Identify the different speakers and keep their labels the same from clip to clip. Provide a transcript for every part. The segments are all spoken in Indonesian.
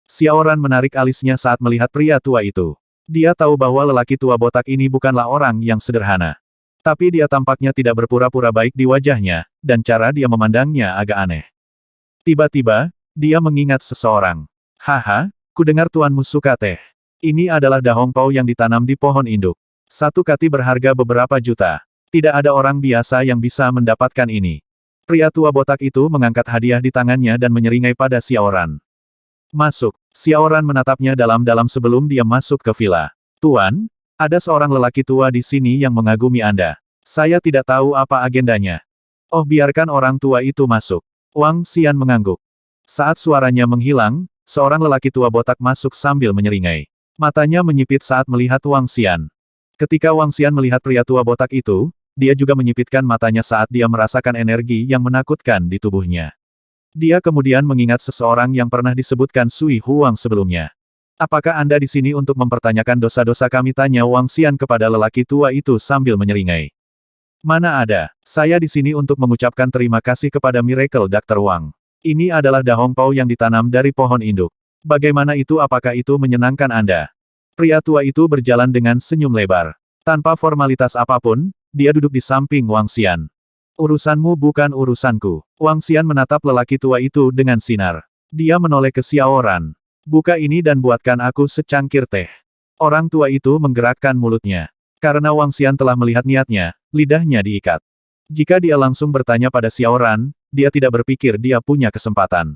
Speaker 1: Xiaoran menarik alisnya saat melihat pria tua itu. Dia tahu bahwa lelaki tua botak ini bukanlah orang yang sederhana. Tapi dia tampaknya tidak berpura-pura baik di wajahnya, dan cara dia memandangnya agak aneh. Tiba-tiba, dia mengingat seseorang. Haha, kudengar tuanmu suka teh. Ini adalah dahongpao yang ditanam di pohon induk. Satu kati berharga beberapa juta. Tidak ada orang biasa yang bisa mendapatkan ini. Pria tua botak itu mengangkat hadiah di tangannya dan menyeringai pada Xiaoran. Masuk. Xiaoran menatapnya dalam-dalam sebelum dia masuk ke villa. Tuan, ada seorang lelaki tua di sini yang mengagumi Anda. Saya tidak tahu apa agendanya. Oh, biarkan orang tua itu masuk. Wang Xian mengangguk. Saat suaranya menghilang, seorang lelaki tua botak masuk sambil menyeringai. Matanya menyipit saat melihat Wang Xian. Ketika Wang Xian melihat pria tua botak itu, dia juga menyipitkan matanya saat dia merasakan energi yang menakutkan di tubuhnya. Dia kemudian mengingat seseorang yang pernah disebutkan Sui Huang sebelumnya. Apakah Anda di sini untuk mempertanyakan dosa-dosa kami? Tanya Wang Xian kepada lelaki tua itu sambil menyeringai. Mana ada, saya di sini untuk mengucapkan terima kasih kepada Miracle Dr. Wang. Ini adalah dahongpao yang ditanam dari pohon induk. Bagaimana itu? Apakah itu menyenangkan Anda? Pria tua itu berjalan dengan senyum lebar. Tanpa formalitas apapun, dia duduk di samping Wang Xian. Urusanmu bukan urusanku. Wang Xian menatap lelaki tua itu dengan sinar. Dia menoleh ke Xiaoran. Buka ini dan buatkan aku secangkir teh. Orang tua itu menggerakkan mulutnya. Karena Wang Xian telah melihat niatnya, lidahnya diikat. Jika dia langsung bertanya pada Xiaoran, dia tidak berpikir dia punya kesempatan.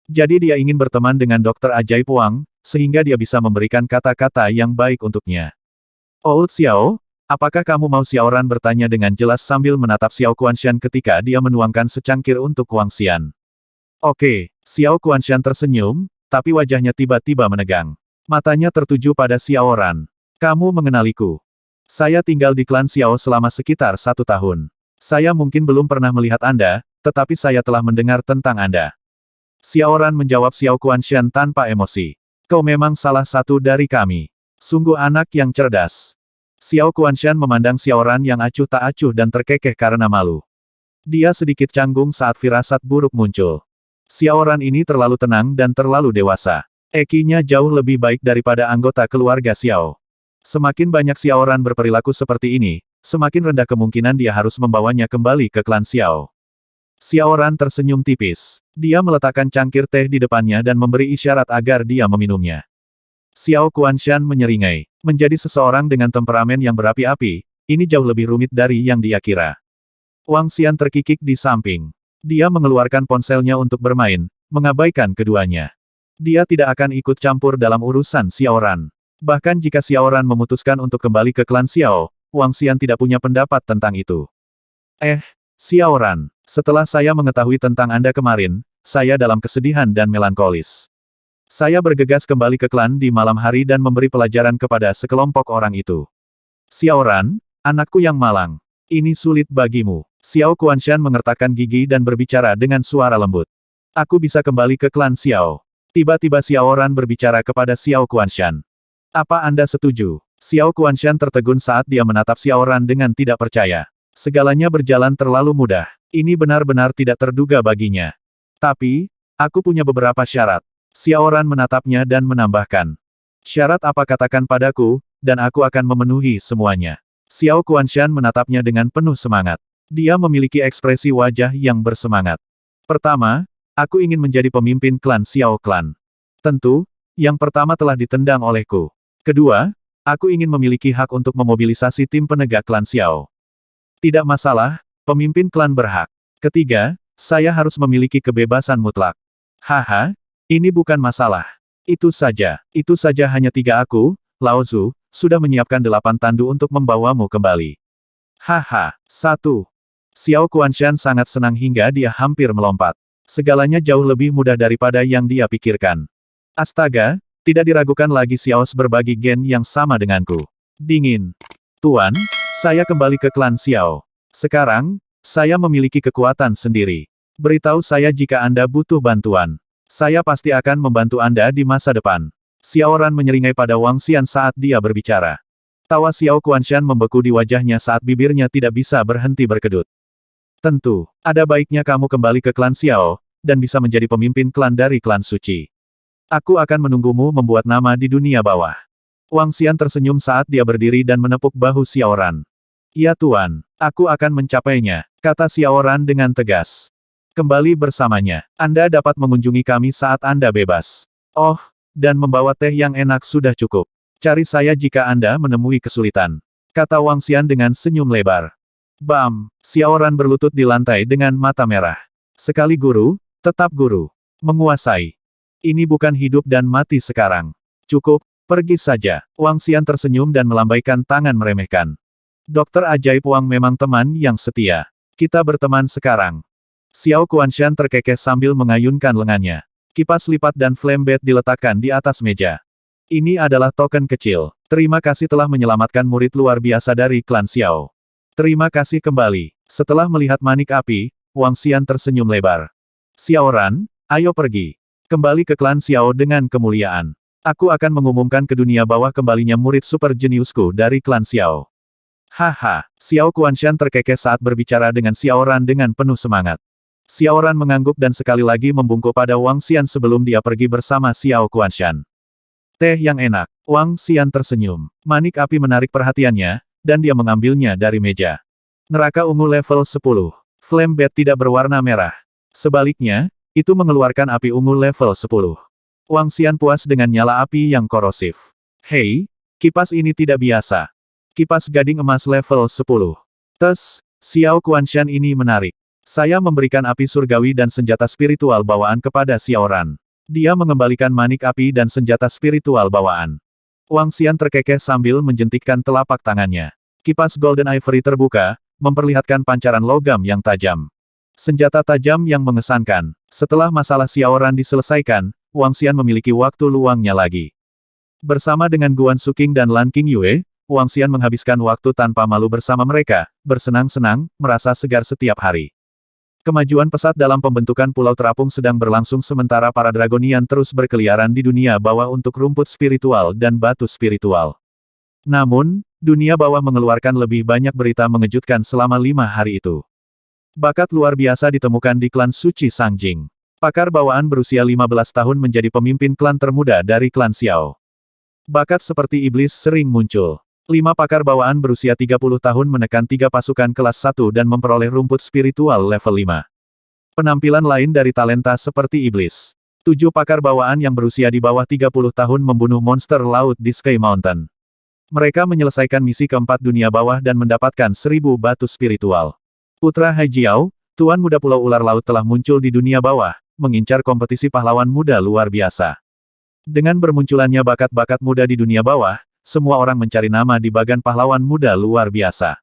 Speaker 1: Jadi dia ingin berteman dengan Dokter Ajaib Wang, sehingga dia bisa memberikan kata-kata yang baik untuknya. Old Xiao, apakah kamu mau? Xiaoran bertanya dengan jelas sambil menatap Xiao Kuanshan ketika dia menuangkan secangkir untuk Wang Xian. Oke, Xiao Kuanshan tersenyum, tapi wajahnya tiba-tiba menegang. Matanya tertuju pada Xiaoran. Kamu mengenaliku. Saya tinggal di klan Xiao selama sekitar 1 tahun. Saya mungkin belum pernah melihat Anda, tetapi saya telah mendengar tentang Anda. Xiaoran menjawab Xiao Kuanshan tanpa emosi. Kau memang salah satu dari kami. Sungguh anak yang cerdas. Xiao Kuanshan memandang Xiaoran yang acuh tak acuh dan terkekeh karena malu. Dia sedikit canggung saat firasat buruk muncul. Xiaoran ini terlalu tenang dan terlalu dewasa. EQ-nya jauh lebih baik daripada anggota keluarga Xiao. Semakin banyak Xiaoran berperilaku seperti ini, semakin rendah kemungkinan dia harus membawanya kembali ke klan Xiao. Xiaoran tersenyum tipis. Dia meletakkan cangkir teh di depannya dan memberi isyarat agar dia meminumnya. Xiao Kuanshan menyeringai. Menjadi seseorang dengan temperamen yang berapi-api, ini jauh lebih rumit dari yang dia kira. Wang Xian terkikik di samping. Dia mengeluarkan ponselnya untuk bermain, mengabaikan keduanya. Dia tidak akan ikut campur dalam urusan Xiaoran. Bahkan jika Xiaoran memutuskan untuk kembali ke klan Xiao, Wang Xian tidak punya pendapat tentang itu. Xiaoran, setelah saya mengetahui tentang Anda kemarin, saya dalam kesedihan dan melankolis. Saya bergegas kembali ke klan di malam hari dan memberi pelajaran kepada sekelompok orang itu. Xiaoran, anakku yang malang. Ini sulit bagimu. Xiao Kuanshan mengertakkan gigi dan berbicara dengan suara lembut. Aku bisa kembali ke klan Xiao. Tiba-tiba Xiaoran berbicara kepada Xiao Kuanshan. Apa Anda setuju? Xiao Kuanshan tertegun saat dia menatap Xiaoran dengan tidak percaya. Segalanya berjalan terlalu mudah. Ini benar-benar tidak terduga baginya. Tapi, aku punya beberapa syarat. Xiaoran menatapnya dan menambahkan. Syarat apa? Katakan padaku, dan aku akan memenuhi semuanya. Xiao Kuanshan menatapnya dengan penuh semangat. Dia memiliki ekspresi wajah yang bersemangat. Pertama, aku ingin menjadi pemimpin klan Xiao Klan. Tentu, yang pertama telah ditendang olehku. Kedua, aku ingin memiliki hak untuk memobilisasi tim penegak klan Xiao. Tidak masalah, pemimpin klan berhak. Ketiga, saya harus memiliki kebebasan mutlak. Haha, ini bukan masalah. Itu saja hanya 3 aku, Lao Zu, sudah menyiapkan 8 tandu untuk membawamu kembali. Haha, 1. Xiao Kuanshan sangat senang hingga dia hampir melompat. Segalanya jauh lebih mudah daripada yang dia pikirkan. Astaga, tidak diragukan lagi Xiaos berbagi gen yang sama denganku. Dingin. Tuan, saya kembali ke klan Xiao. Sekarang, saya memiliki kekuatan sendiri. Beritahu saya jika Anda butuh bantuan. Saya pasti akan membantu Anda di masa depan. Xiaoran menyeringai pada Wang Xian saat dia berbicara. Tawa Xiao Kuanshan membeku di wajahnya saat bibirnya tidak bisa berhenti berkedut. Tentu, ada baiknya kamu kembali ke klan Xiao, dan bisa menjadi pemimpin klan dari klan suci. Aku akan menunggumu membuat nama di dunia bawah. Wang Xian tersenyum saat dia berdiri dan menepuk bahu Xiaoran. Ya Tuan, aku akan mencapainya, kata Xiaoran dengan tegas. Kembali bersamanya, Anda dapat mengunjungi kami saat Anda bebas. Oh, dan membawa teh yang enak sudah cukup. Cari saya jika Anda menemui kesulitan, kata Wang Xian dengan senyum lebar. Bam, Xiaoran berlutut di lantai dengan mata merah. Sekali guru, tetap guru. Menguasai. Ini bukan hidup dan mati sekarang. Cukup, pergi saja. Wang Xian tersenyum dan melambaikan tangan meremehkan. Dokter ajaib Wang memang teman yang setia. Kita berteman sekarang. Xiao Kuanshan terkekeh sambil mengayunkan lengannya. Kipas lipat dan flame bat diletakkan di atas meja. Ini adalah token kecil. Terima kasih telah menyelamatkan murid luar biasa dari klan Xiao. Terima kasih kembali. Setelah melihat manik api, Wang Xian tersenyum lebar. Xiaoran, ayo pergi. Kembali ke klan Xiao dengan kemuliaan. Aku akan mengumumkan ke dunia bawah kembalinya murid super jeniusku dari klan Xiao. Haha, Xiao Kuanshan terkekeh saat berbicara dengan Xiaoran dengan penuh semangat. Xiaoran mengangguk dan sekali lagi membungkuk pada Wang Xian sebelum dia pergi bersama Xiao Kuanshan. Teh yang enak. Wang Xian tersenyum. Manik api menarik perhatiannya, dan dia mengambilnya dari meja. Neraka ungu level 10. Flame bat tidak berwarna merah. Sebaliknya, itu mengeluarkan api ungu level 10. Wang Xian puas dengan nyala api yang korosif. Hei, kipas ini tidak biasa. Kipas gading emas level 10. Tes, Xiao Kuanshan ini menarik. Saya memberikan api surgawi dan senjata spiritual bawaan kepada Xiaoran. Dia mengembalikan manik api dan senjata spiritual bawaan. Wang Xian terkekeh sambil menjentikkan telapak tangannya. Kipas Golden Ivory terbuka, memperlihatkan pancaran logam yang tajam. Senjata tajam yang mengesankan. Setelah masalah Xiaoran diselesaikan, Wang Xian memiliki waktu luangnya lagi. Bersama dengan Guan Suking dan Lan Qingyue, Wang Xian menghabiskan waktu tanpa malu bersama mereka, bersenang-senang, merasa segar setiap hari. Kemajuan pesat dalam pembentukan Pulau Terapung sedang berlangsung sementara para Dragonian terus berkeliaran di dunia bawah untuk rumput spiritual dan batu spiritual. Namun, dunia bawah mengeluarkan lebih banyak berita mengejutkan selama 5 hari itu. Bakat luar biasa ditemukan di klan Suci Sangjing. Pakar bawaan berusia 15 tahun menjadi pemimpin klan termuda dari klan Xiao. Bakat seperti iblis sering muncul. 5 pakar bawaan berusia 30 tahun menekan 3 pasukan kelas 1 dan memperoleh rumput spiritual level 5. Penampilan lain dari talenta seperti iblis. 7 pakar bawaan yang berusia di bawah 30 tahun membunuh monster laut di Sky Mountain. Mereka menyelesaikan misi keempat dunia bawah dan mendapatkan 1000 batu spiritual. Putra Haijiao, Tuan Muda Pulau Ular Laut telah muncul di dunia bawah, mengincar kompetisi pahlawan muda luar biasa. Dengan bermunculannya bakat-bakat muda di dunia bawah, semua orang mencari nama di bagan pahlawan muda luar biasa.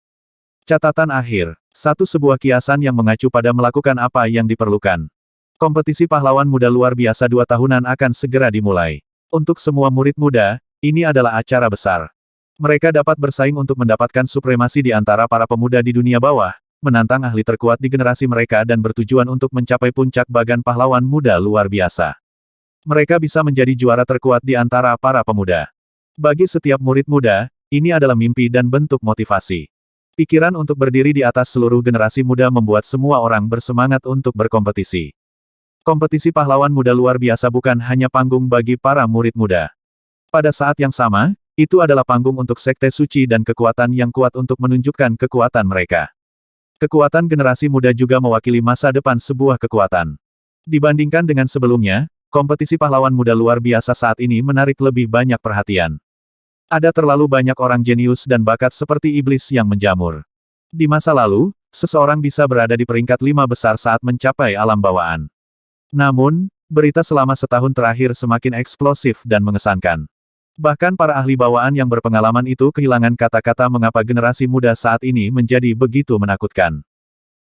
Speaker 1: Catatan akhir. Sebuah kiasan yang mengacu pada melakukan apa yang diperlukan. Kompetisi pahlawan muda luar biasa 2 tahunan akan segera dimulai. Untuk semua murid muda, ini adalah acara besar. Mereka dapat bersaing untuk mendapatkan supremasi di antara para pemuda di dunia bawah, menantang ahli terkuat di generasi mereka dan bertujuan untuk mencapai puncak bagan pahlawan muda luar biasa. Mereka bisa menjadi juara terkuat di antara para pemuda. Bagi setiap murid muda, ini adalah mimpi dan bentuk motivasi. Pikiran untuk berdiri di atas seluruh generasi muda membuat semua orang bersemangat untuk berkompetisi. Kompetisi pahlawan muda luar biasa bukan hanya panggung bagi para murid muda. Pada saat yang sama, itu adalah panggung untuk sekte suci dan kekuatan yang kuat untuk menunjukkan kekuatan mereka. Kekuatan generasi muda juga mewakili masa depan sebuah kekuatan. Dibandingkan dengan sebelumnya, kompetisi pahlawan muda luar biasa saat ini menarik lebih banyak perhatian. Ada terlalu banyak orang jenius dan bakat seperti iblis yang menjamur. Di masa lalu, seseorang bisa berada di peringkat 5 besar saat mencapai alam bawaan. Namun, berita selama setahun terakhir semakin eksplosif dan mengesankan. Bahkan para ahli bawaan yang berpengalaman itu kehilangan kata-kata mengapa generasi muda saat ini menjadi begitu menakutkan.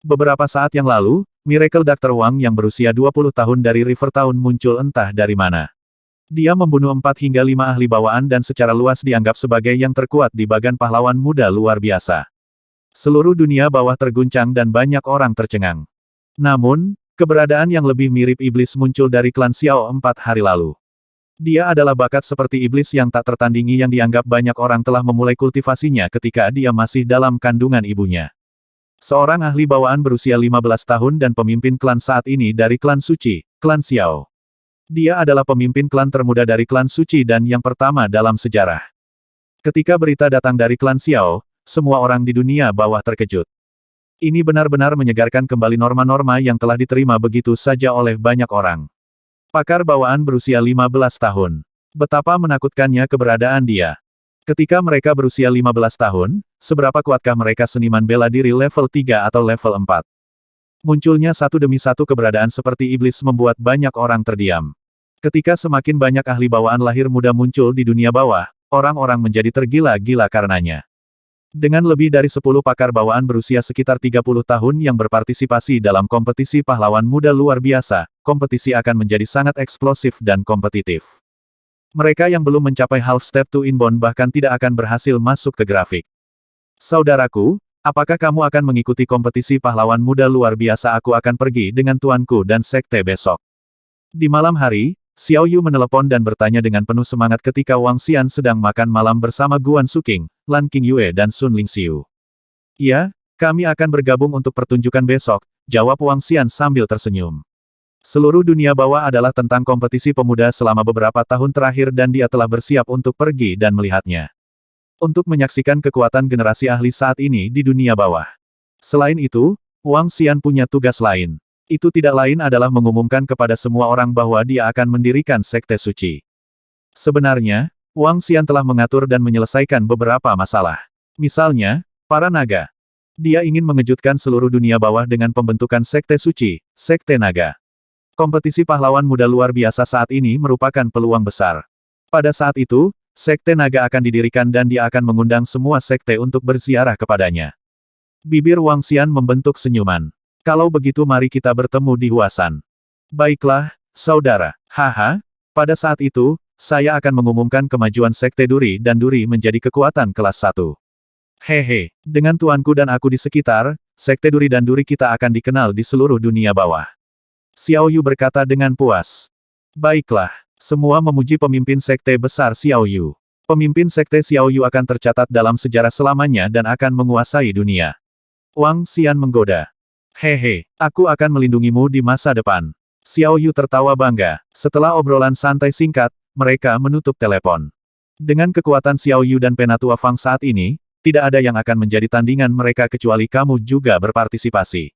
Speaker 1: Beberapa saat yang lalu, Miracle Dr. Wang yang berusia 20 tahun dari River Town muncul entah dari mana. Dia membunuh 4 hingga 5 ahli bawaan dan secara luas dianggap sebagai yang terkuat di bagan pahlawan muda luar biasa. Seluruh dunia bawah terguncang dan banyak orang tercengang. Namun, keberadaan yang lebih mirip iblis muncul dari klan Xiao 4 hari lalu. Dia adalah bakat seperti iblis yang tak tertandingi yang dianggap banyak orang telah memulai kultivasinya ketika dia masih dalam kandungan ibunya. Seorang ahli bawaan berusia 15 tahun dan pemimpin klan saat ini dari klan suci, klan Xiao. Dia adalah pemimpin klan termuda dari klan suci dan yang pertama dalam sejarah. Ketika berita datang dari klan Xiao, semua orang di dunia bawah terkejut. Ini benar-benar menyegarkan kembali norma-norma yang telah diterima begitu saja oleh banyak orang. Pakar bawaan berusia 15 tahun. Betapa menakutkannya keberadaan dia. Ketika mereka berusia 15 tahun, seberapa kuatkah mereka seniman bela diri level 3 atau level 4? Munculnya satu demi satu keberadaan seperti iblis membuat banyak orang terdiam. Ketika semakin banyak ahli bawaan lahir muda muncul di dunia bawah, orang-orang menjadi tergila-gila karenanya. Dengan lebih dari 10 pakar bawaan berusia sekitar 30 tahun yang berpartisipasi dalam kompetisi pahlawan muda luar biasa, kompetisi akan menjadi sangat eksplosif dan kompetitif. Mereka yang belum mencapai half step to inbound bahkan tidak akan berhasil masuk ke grafik. Saudaraku, apakah kamu akan mengikuti kompetisi pahlawan muda luar biasa? Aku akan pergi dengan tuanku dan sekte besok. Di malam hari, Xiao Yu menelepon dan bertanya dengan penuh semangat ketika Wang Xian sedang makan malam bersama Guan Suking, Lan Qingyue dan Sun Lingxiu. "Ya, kami akan bergabung untuk pertunjukan besok," jawab Wang Xian sambil tersenyum. Seluruh dunia bawah adalah tentang kompetisi pemuda selama beberapa tahun terakhir dan dia telah bersiap untuk pergi dan melihatnya. Untuk menyaksikan kekuatan generasi ahli saat ini di dunia bawah. Selain itu, Wang Xian punya tugas lain. Itu tidak lain adalah mengumumkan kepada semua orang bahwa dia akan mendirikan sekte suci. Sebenarnya, Wang Xian telah mengatur dan menyelesaikan beberapa masalah. Misalnya, para naga. Dia ingin mengejutkan seluruh dunia bawah dengan pembentukan sekte suci, sekte naga. Kompetisi pahlawan muda luar biasa saat ini merupakan peluang besar. Pada saat itu, sekte naga akan didirikan dan dia akan mengundang semua sekte untuk berziarah kepadanya. Bibir Wang Xian membentuk senyuman. Kalau begitu mari kita bertemu di Huasan. Baiklah, saudara. Haha, pada saat itu, saya akan mengumumkan kemajuan sekte Duri dan Duri menjadi kekuatan kelas 1. Hehe, dengan tuanku dan aku di sekitar, sekte Duri dan Duri kita akan dikenal di seluruh dunia bawah. Xiao Yu berkata dengan puas. Baiklah, semua memuji pemimpin sekte besar Xiao Yu. Pemimpin sekte Xiao Yu akan tercatat dalam sejarah selamanya dan akan menguasai dunia. Wang Xian menggoda. Hehe, aku akan melindungimu di masa depan. Xiao Yu tertawa bangga. Setelah obrolan santai singkat, mereka menutup telepon. Dengan kekuatan Xiao Yu dan Penatua Fang saat ini, tidak ada yang akan menjadi tandingan mereka kecuali kamu juga berpartisipasi.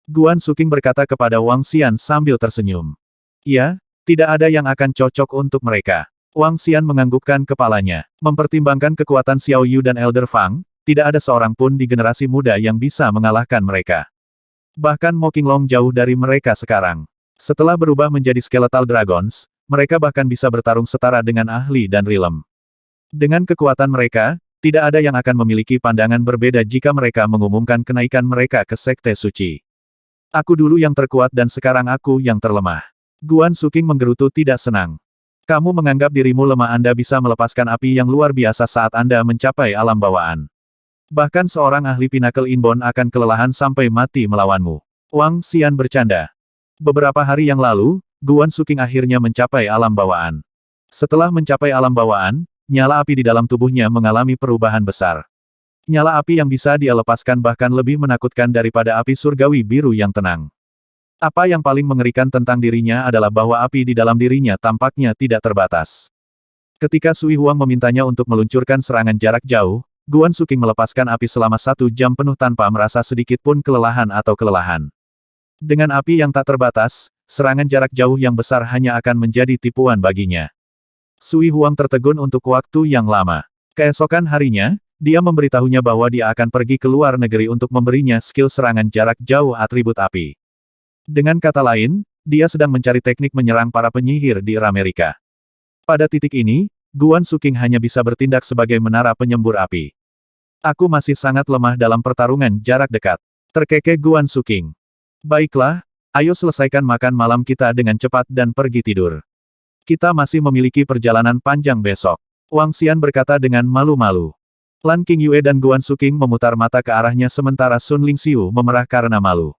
Speaker 1: Guan Suking berkata kepada Wang Xian sambil tersenyum. Ya, tidak ada yang akan cocok untuk mereka. Wang Xian menganggukkan kepalanya. Mempertimbangkan kekuatan Xiao Yu dan Elder Fang, tidak ada seorang pun di generasi muda yang bisa mengalahkan mereka. Bahkan Mo Qinglong jauh dari mereka sekarang. Setelah berubah menjadi Skeletal Dragons, mereka bahkan bisa bertarung setara dengan ahli dan Rilem. Dengan kekuatan mereka, tidak ada yang akan memiliki pandangan berbeda jika mereka mengumumkan kenaikan mereka ke sekte suci. Aku dulu yang terkuat dan sekarang aku yang terlemah. Guan Suking menggerutu tidak senang. Kamu menganggap dirimu lemah. Anda bisa melepaskan api yang luar biasa saat Anda mencapai alam bawaan. Bahkan seorang ahli Pinnacle Inbound akan kelelahan sampai mati melawanmu. Wang Xian bercanda. Beberapa hari yang lalu, Guan Suking akhirnya mencapai alam bawaan. Setelah mencapai alam bawaan, nyala api di dalam tubuhnya mengalami perubahan besar. Nyala api yang bisa dia lepaskan bahkan lebih menakutkan daripada api surgawi biru yang tenang. Apa yang paling mengerikan tentang dirinya adalah bahwa api di dalam dirinya tampaknya tidak terbatas. Ketika Sui Huang memintanya untuk meluncurkan serangan jarak jauh, Guan Suking melepaskan api selama 1 jam penuh tanpa merasa sedikit pun kelelahan atau kelelahan. Dengan api yang tak terbatas, serangan jarak jauh yang besar hanya akan menjadi tipuan baginya. Sui Huang tertegun untuk waktu yang lama. Keesokan harinya, dia memberitahunya bahwa dia akan pergi ke luar negeri untuk memberinya skill serangan jarak jauh atribut api. Dengan kata lain, dia sedang mencari teknik menyerang para penyihir di Amerika. Pada titik ini, Guan Suking hanya bisa bertindak sebagai menara penyembur api. Aku masih sangat lemah dalam pertarungan jarak dekat. Terkekeh Guan Suking. Baiklah, ayo selesaikan makan malam kita dengan cepat dan pergi tidur. Kita masih memiliki perjalanan panjang besok. Wang Xian berkata dengan malu-malu. Lan Qingyue dan Guan Suking memutar mata ke arahnya sementara Sun Lingxiu memerah karena malu.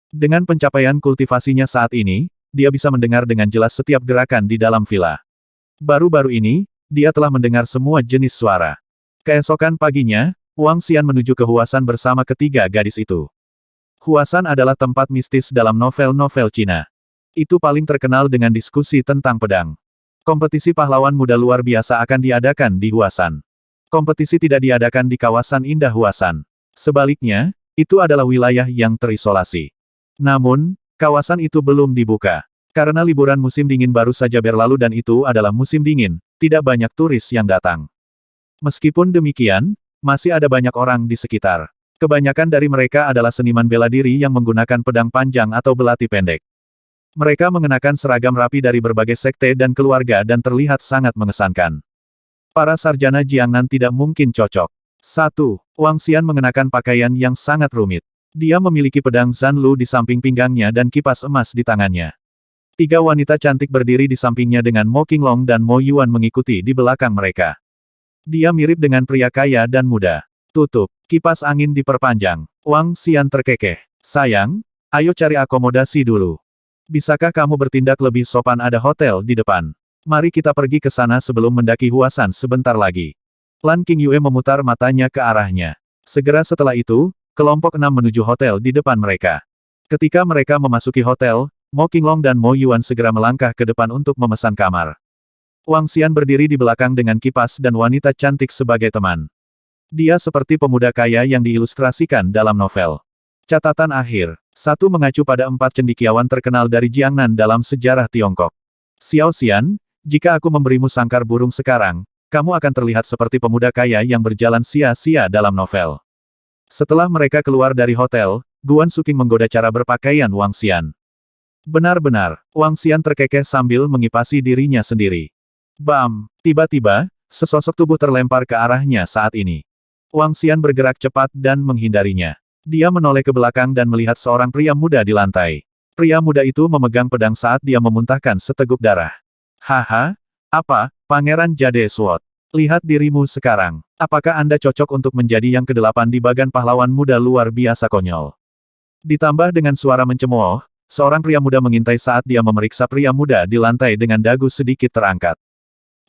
Speaker 1: Dengan pencapaian kultivasinya saat ini, dia bisa mendengar dengan jelas setiap gerakan di dalam villa. Baru-baru ini, dia telah mendengar semua jenis suara. Keesokan paginya, Wang Xian menuju ke Huasan bersama ketiga gadis itu. Huasan adalah tempat mistis dalam novel-novel Cina. Itu paling terkenal dengan diskusi tentang pedang. Kompetisi pahlawan muda luar biasa akan diadakan di Huasan. Kompetisi tidak diadakan di kawasan indah Huasan. Sebaliknya, itu adalah wilayah yang terisolasi. Namun, kawasan itu belum dibuka. Karena liburan musim dingin baru saja berlalu dan itu adalah musim dingin, tidak banyak turis yang datang. Meskipun demikian, masih ada banyak orang di sekitar. Kebanyakan dari mereka adalah seniman bela diri yang menggunakan pedang panjang atau belati pendek. Mereka mengenakan seragam rapi dari berbagai sekte dan keluarga dan terlihat sangat mengesankan. Para sarjana Jiangnan tidak mungkin cocok. 1. Wang Xian mengenakan pakaian yang sangat rumit. Dia memiliki pedang Zanlu di samping pinggangnya dan kipas emas di tangannya. 3 wanita cantik berdiri di sampingnya dengan Mo Qinglong dan Mo Yuan mengikuti di belakang mereka. Dia mirip dengan pria kaya dan muda. Tutup. Kipas angin diperpanjang. Wang Xian terkekeh. Sayang, ayo cari akomodasi dulu. Bisakah kamu bertindak lebih sopan, ada hotel di depan? Mari kita pergi ke sana sebelum mendaki Huasan sebentar lagi. Lan Qingyue memutar matanya ke arahnya. Segera setelah itu, kelompok 6 menuju hotel di depan mereka. Ketika mereka memasuki hotel, Mo Qinglong dan Mo Yuan segera melangkah ke depan untuk memesan kamar. Wang Xian berdiri di belakang dengan kipas dan wanita cantik sebagai teman. Dia seperti pemuda kaya yang diilustrasikan dalam novel. Catatan akhir. 1 mengacu pada 4 cendekiawan terkenal dari Jiangnan dalam sejarah Tiongkok. Xiao Xian, jika aku memberimu sangkar burung sekarang, kamu akan terlihat seperti pemuda kaya yang berjalan sia-sia dalam novel. Setelah mereka keluar dari hotel, Guan Suking menggoda cara berpakaian Wang Xian. Benar-benar, Wang Xian terkekeh sambil mengipasi dirinya sendiri. Bam! Tiba-tiba, sesosok tubuh terlempar ke arahnya saat ini. Wang Xian bergerak cepat dan menghindarinya. Dia menoleh ke belakang dan melihat seorang pria muda di lantai. Pria muda itu memegang pedang saat dia memuntahkan seteguk darah. Haha, apa, Pangeran Jade Sword? Lihat dirimu sekarang. Apakah Anda cocok untuk menjadi yang ke-8 di bagan pahlawan muda luar biasa konyol? Ditambah dengan suara mencemooh, seorang pria muda mengintai saat dia memeriksa pria muda di lantai dengan dagu sedikit terangkat.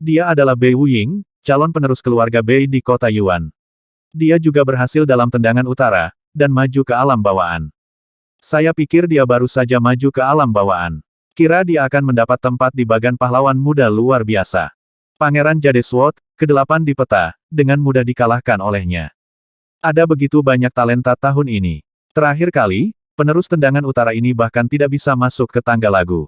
Speaker 1: Dia adalah Bei Wuying, calon penerus keluarga Bei di kota Yuan. Dia juga berhasil dalam tendangan utara, dan maju ke alam bawaan. Saya pikir dia baru saja maju ke alam bawaan. Kira dia akan mendapat tempat di bagan pahlawan muda luar biasa. Pangeran Jade Sword, ke-8 di peta, dengan mudah dikalahkan olehnya. Ada begitu banyak talenta tahun ini. Terakhir kali, penerus tendangan utara ini bahkan tidak bisa masuk ke tangga lagu.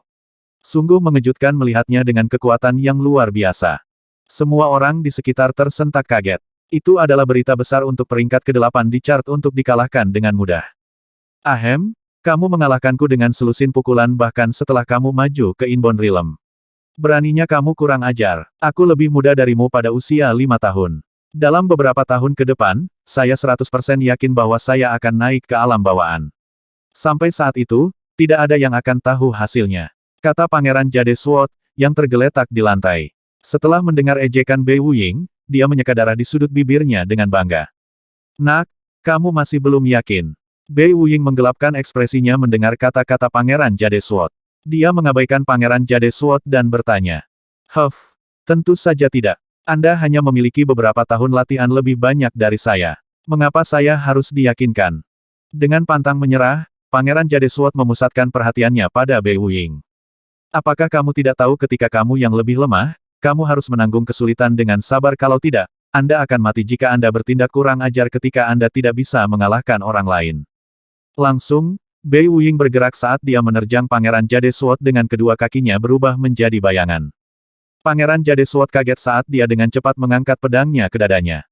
Speaker 1: Sungguh mengejutkan melihatnya dengan kekuatan yang luar biasa. Semua orang di sekitar tersentak kaget. Itu adalah berita besar untuk peringkat ke-8 di chart untuk dikalahkan dengan mudah. Ahem, kamu mengalahkanku dengan selusin pukulan bahkan setelah kamu maju ke Inbound Realm. Beraninya kamu kurang ajar, aku lebih muda darimu pada usia 5 tahun. Dalam beberapa tahun ke depan, saya 100% yakin bahwa saya akan naik ke alam bawaan. Sampai saat itu, tidak ada yang akan tahu hasilnya. Kata Pangeran Jade Sword, yang tergeletak di lantai. Setelah mendengar ejekan Bei Wuying, dia menyeka darah di sudut bibirnya dengan bangga. Nak, kamu masih belum yakin. Bei Wuying menggelapkan ekspresinya mendengar kata-kata Pangeran Jade Sword. Dia mengabaikan Pangeran Jade Sword dan bertanya. Huff, tentu saja tidak. Anda hanya memiliki beberapa tahun latihan lebih banyak dari saya. Mengapa saya harus diyakinkan? Dengan pantang menyerah, Pangeran Jade Sword memusatkan perhatiannya pada Bei Wuying. Apakah kamu tidak tahu ketika kamu yang lebih lemah, kamu harus menanggung kesulitan dengan sabar, kalau tidak, Anda akan mati jika Anda bertindak kurang ajar ketika Anda tidak bisa mengalahkan orang lain. Langsung, Bei Wuying bergerak saat dia menerjang Pangeran Jade Sword dengan kedua kakinya berubah menjadi bayangan. Pangeran Jade Sword kaget saat dia dengan cepat mengangkat pedangnya ke dadanya.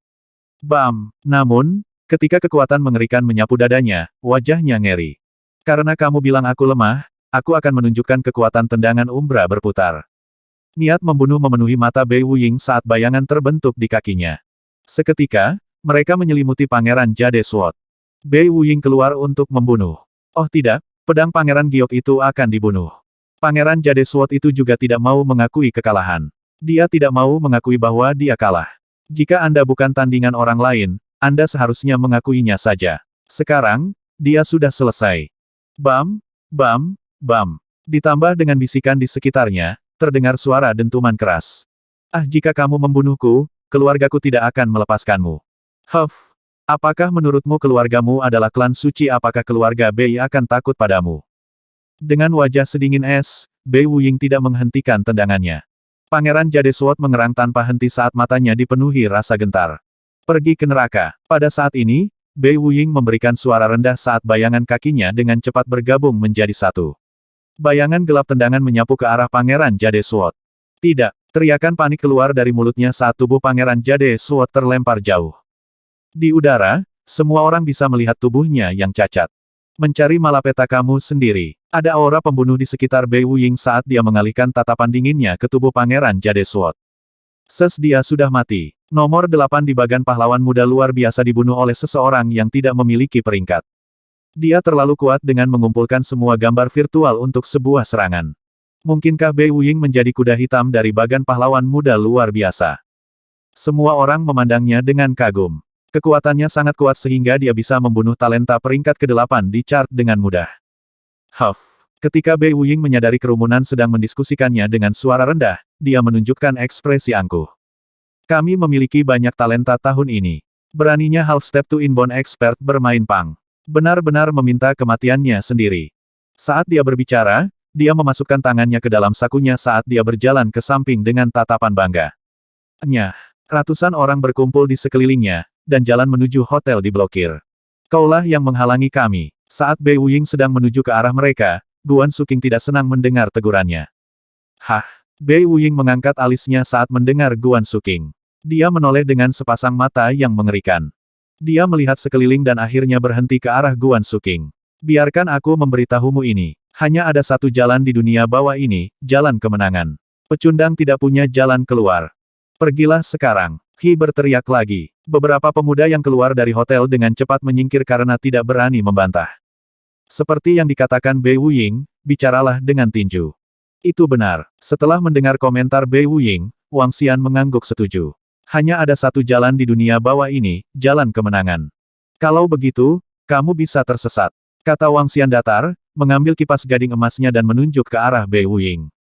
Speaker 1: Bam! Namun, ketika kekuatan mengerikan menyapu dadanya, wajahnya ngeri. Karena kamu bilang aku lemah, aku akan menunjukkan kekuatan tendangan umbra berputar. Niat membunuh memenuhi mata Bei Wuying saat bayangan terbentuk di kakinya. Seketika, mereka menyelimuti Pangeran Jade Sword. Bei Wuying keluar untuk membunuh. Oh tidak, pedang Pangeran Giok itu akan dibunuh. Pangeran Jade Sword itu juga tidak mau mengakui kekalahan. Dia tidak mau mengakui bahwa dia kalah. Jika Anda bukan tandingan orang lain, Anda seharusnya mengakuinya saja. Sekarang, dia sudah selesai. Bam, bam, bam. Ditambah dengan bisikan di sekitarnya, terdengar suara dentuman keras. Ah, jika kamu membunuhku, keluargaku tidak akan melepaskanmu. Huff, apakah menurutmu keluargamu adalah klan suci? Apakah keluarga Bei akan takut padamu? Dengan wajah sedingin es, Bei Wuying tidak menghentikan tendangannya. Pangeran Jade Sword mengerang tanpa henti saat matanya dipenuhi rasa gentar. Pergi ke neraka. Pada saat ini, Bei Wuying memberikan suara rendah saat bayangan kakinya dengan cepat bergabung menjadi satu. Bayangan gelap tendangan menyapu ke arah Pangeran Jade Sword. Tidak, teriakan panik keluar dari mulutnya saat tubuh Pangeran Jade Sword terlempar jauh. Di udara, semua orang bisa melihat tubuhnya yang cacat. Mencari malapetakamu sendiri. Ada aura pembunuh di sekitar Bei Wuying saat dia mengalihkan tatapan dinginnya ke tubuh Pangeran Jade Sword. Dia sudah mati. Nomor 8 di bagan pahlawan muda luar biasa dibunuh oleh seseorang yang tidak memiliki peringkat. Dia terlalu kuat dengan mengumpulkan semua gambar virtual untuk sebuah serangan. Mungkinkah Bei Wuying menjadi kuda hitam dari bagan pahlawan muda luar biasa? Semua orang memandangnya dengan kagum. Kekuatannya sangat kuat sehingga dia bisa membunuh talenta peringkat ke-8 di chart dengan mudah. Ketika Bei Wuying menyadari kerumunan sedang mendiskusikannya dengan suara rendah, dia menunjukkan ekspresi angkuh. Kami memiliki banyak talenta tahun ini. Beraninya Half Step to Inbound Expert bermain pang. Benar-benar meminta kematiannya sendiri. Saat dia berbicara, dia memasukkan tangannya ke dalam sakunya saat dia berjalan ke samping dengan tatapan bangga. Ratusan orang berkumpul di sekelilingnya, dan jalan menuju hotel diblokir. Kaulah yang menghalangi kami. Saat Bei Wuying sedang menuju ke arah mereka, Guan Suking tidak senang mendengar tegurannya. Bei Wuying mengangkat alisnya saat mendengar Guan Suking. Dia menoleh dengan sepasang mata yang mengerikan. Dia melihat sekeliling dan akhirnya berhenti ke arah Guan Suking. Biarkan aku memberitahumu ini. Hanya ada satu jalan di dunia bawah ini, jalan kemenangan. Pecundang tidak punya jalan keluar. Pergilah sekarang. Berteriak lagi. Beberapa pemuda yang keluar dari hotel dengan cepat menyingkir karena tidak berani membantah. Seperti yang dikatakan Bei Wuying, bicaralah dengan tinju. Itu benar. Setelah mendengar komentar Bei Wuying, Wang Xian mengangguk setuju. Hanya ada satu jalan di dunia bawah ini, jalan kemenangan. Kalau begitu, kamu bisa tersesat. Kata Wang Xian datar, mengambil kipas gading emasnya dan menunjuk ke arah Bei Wuying.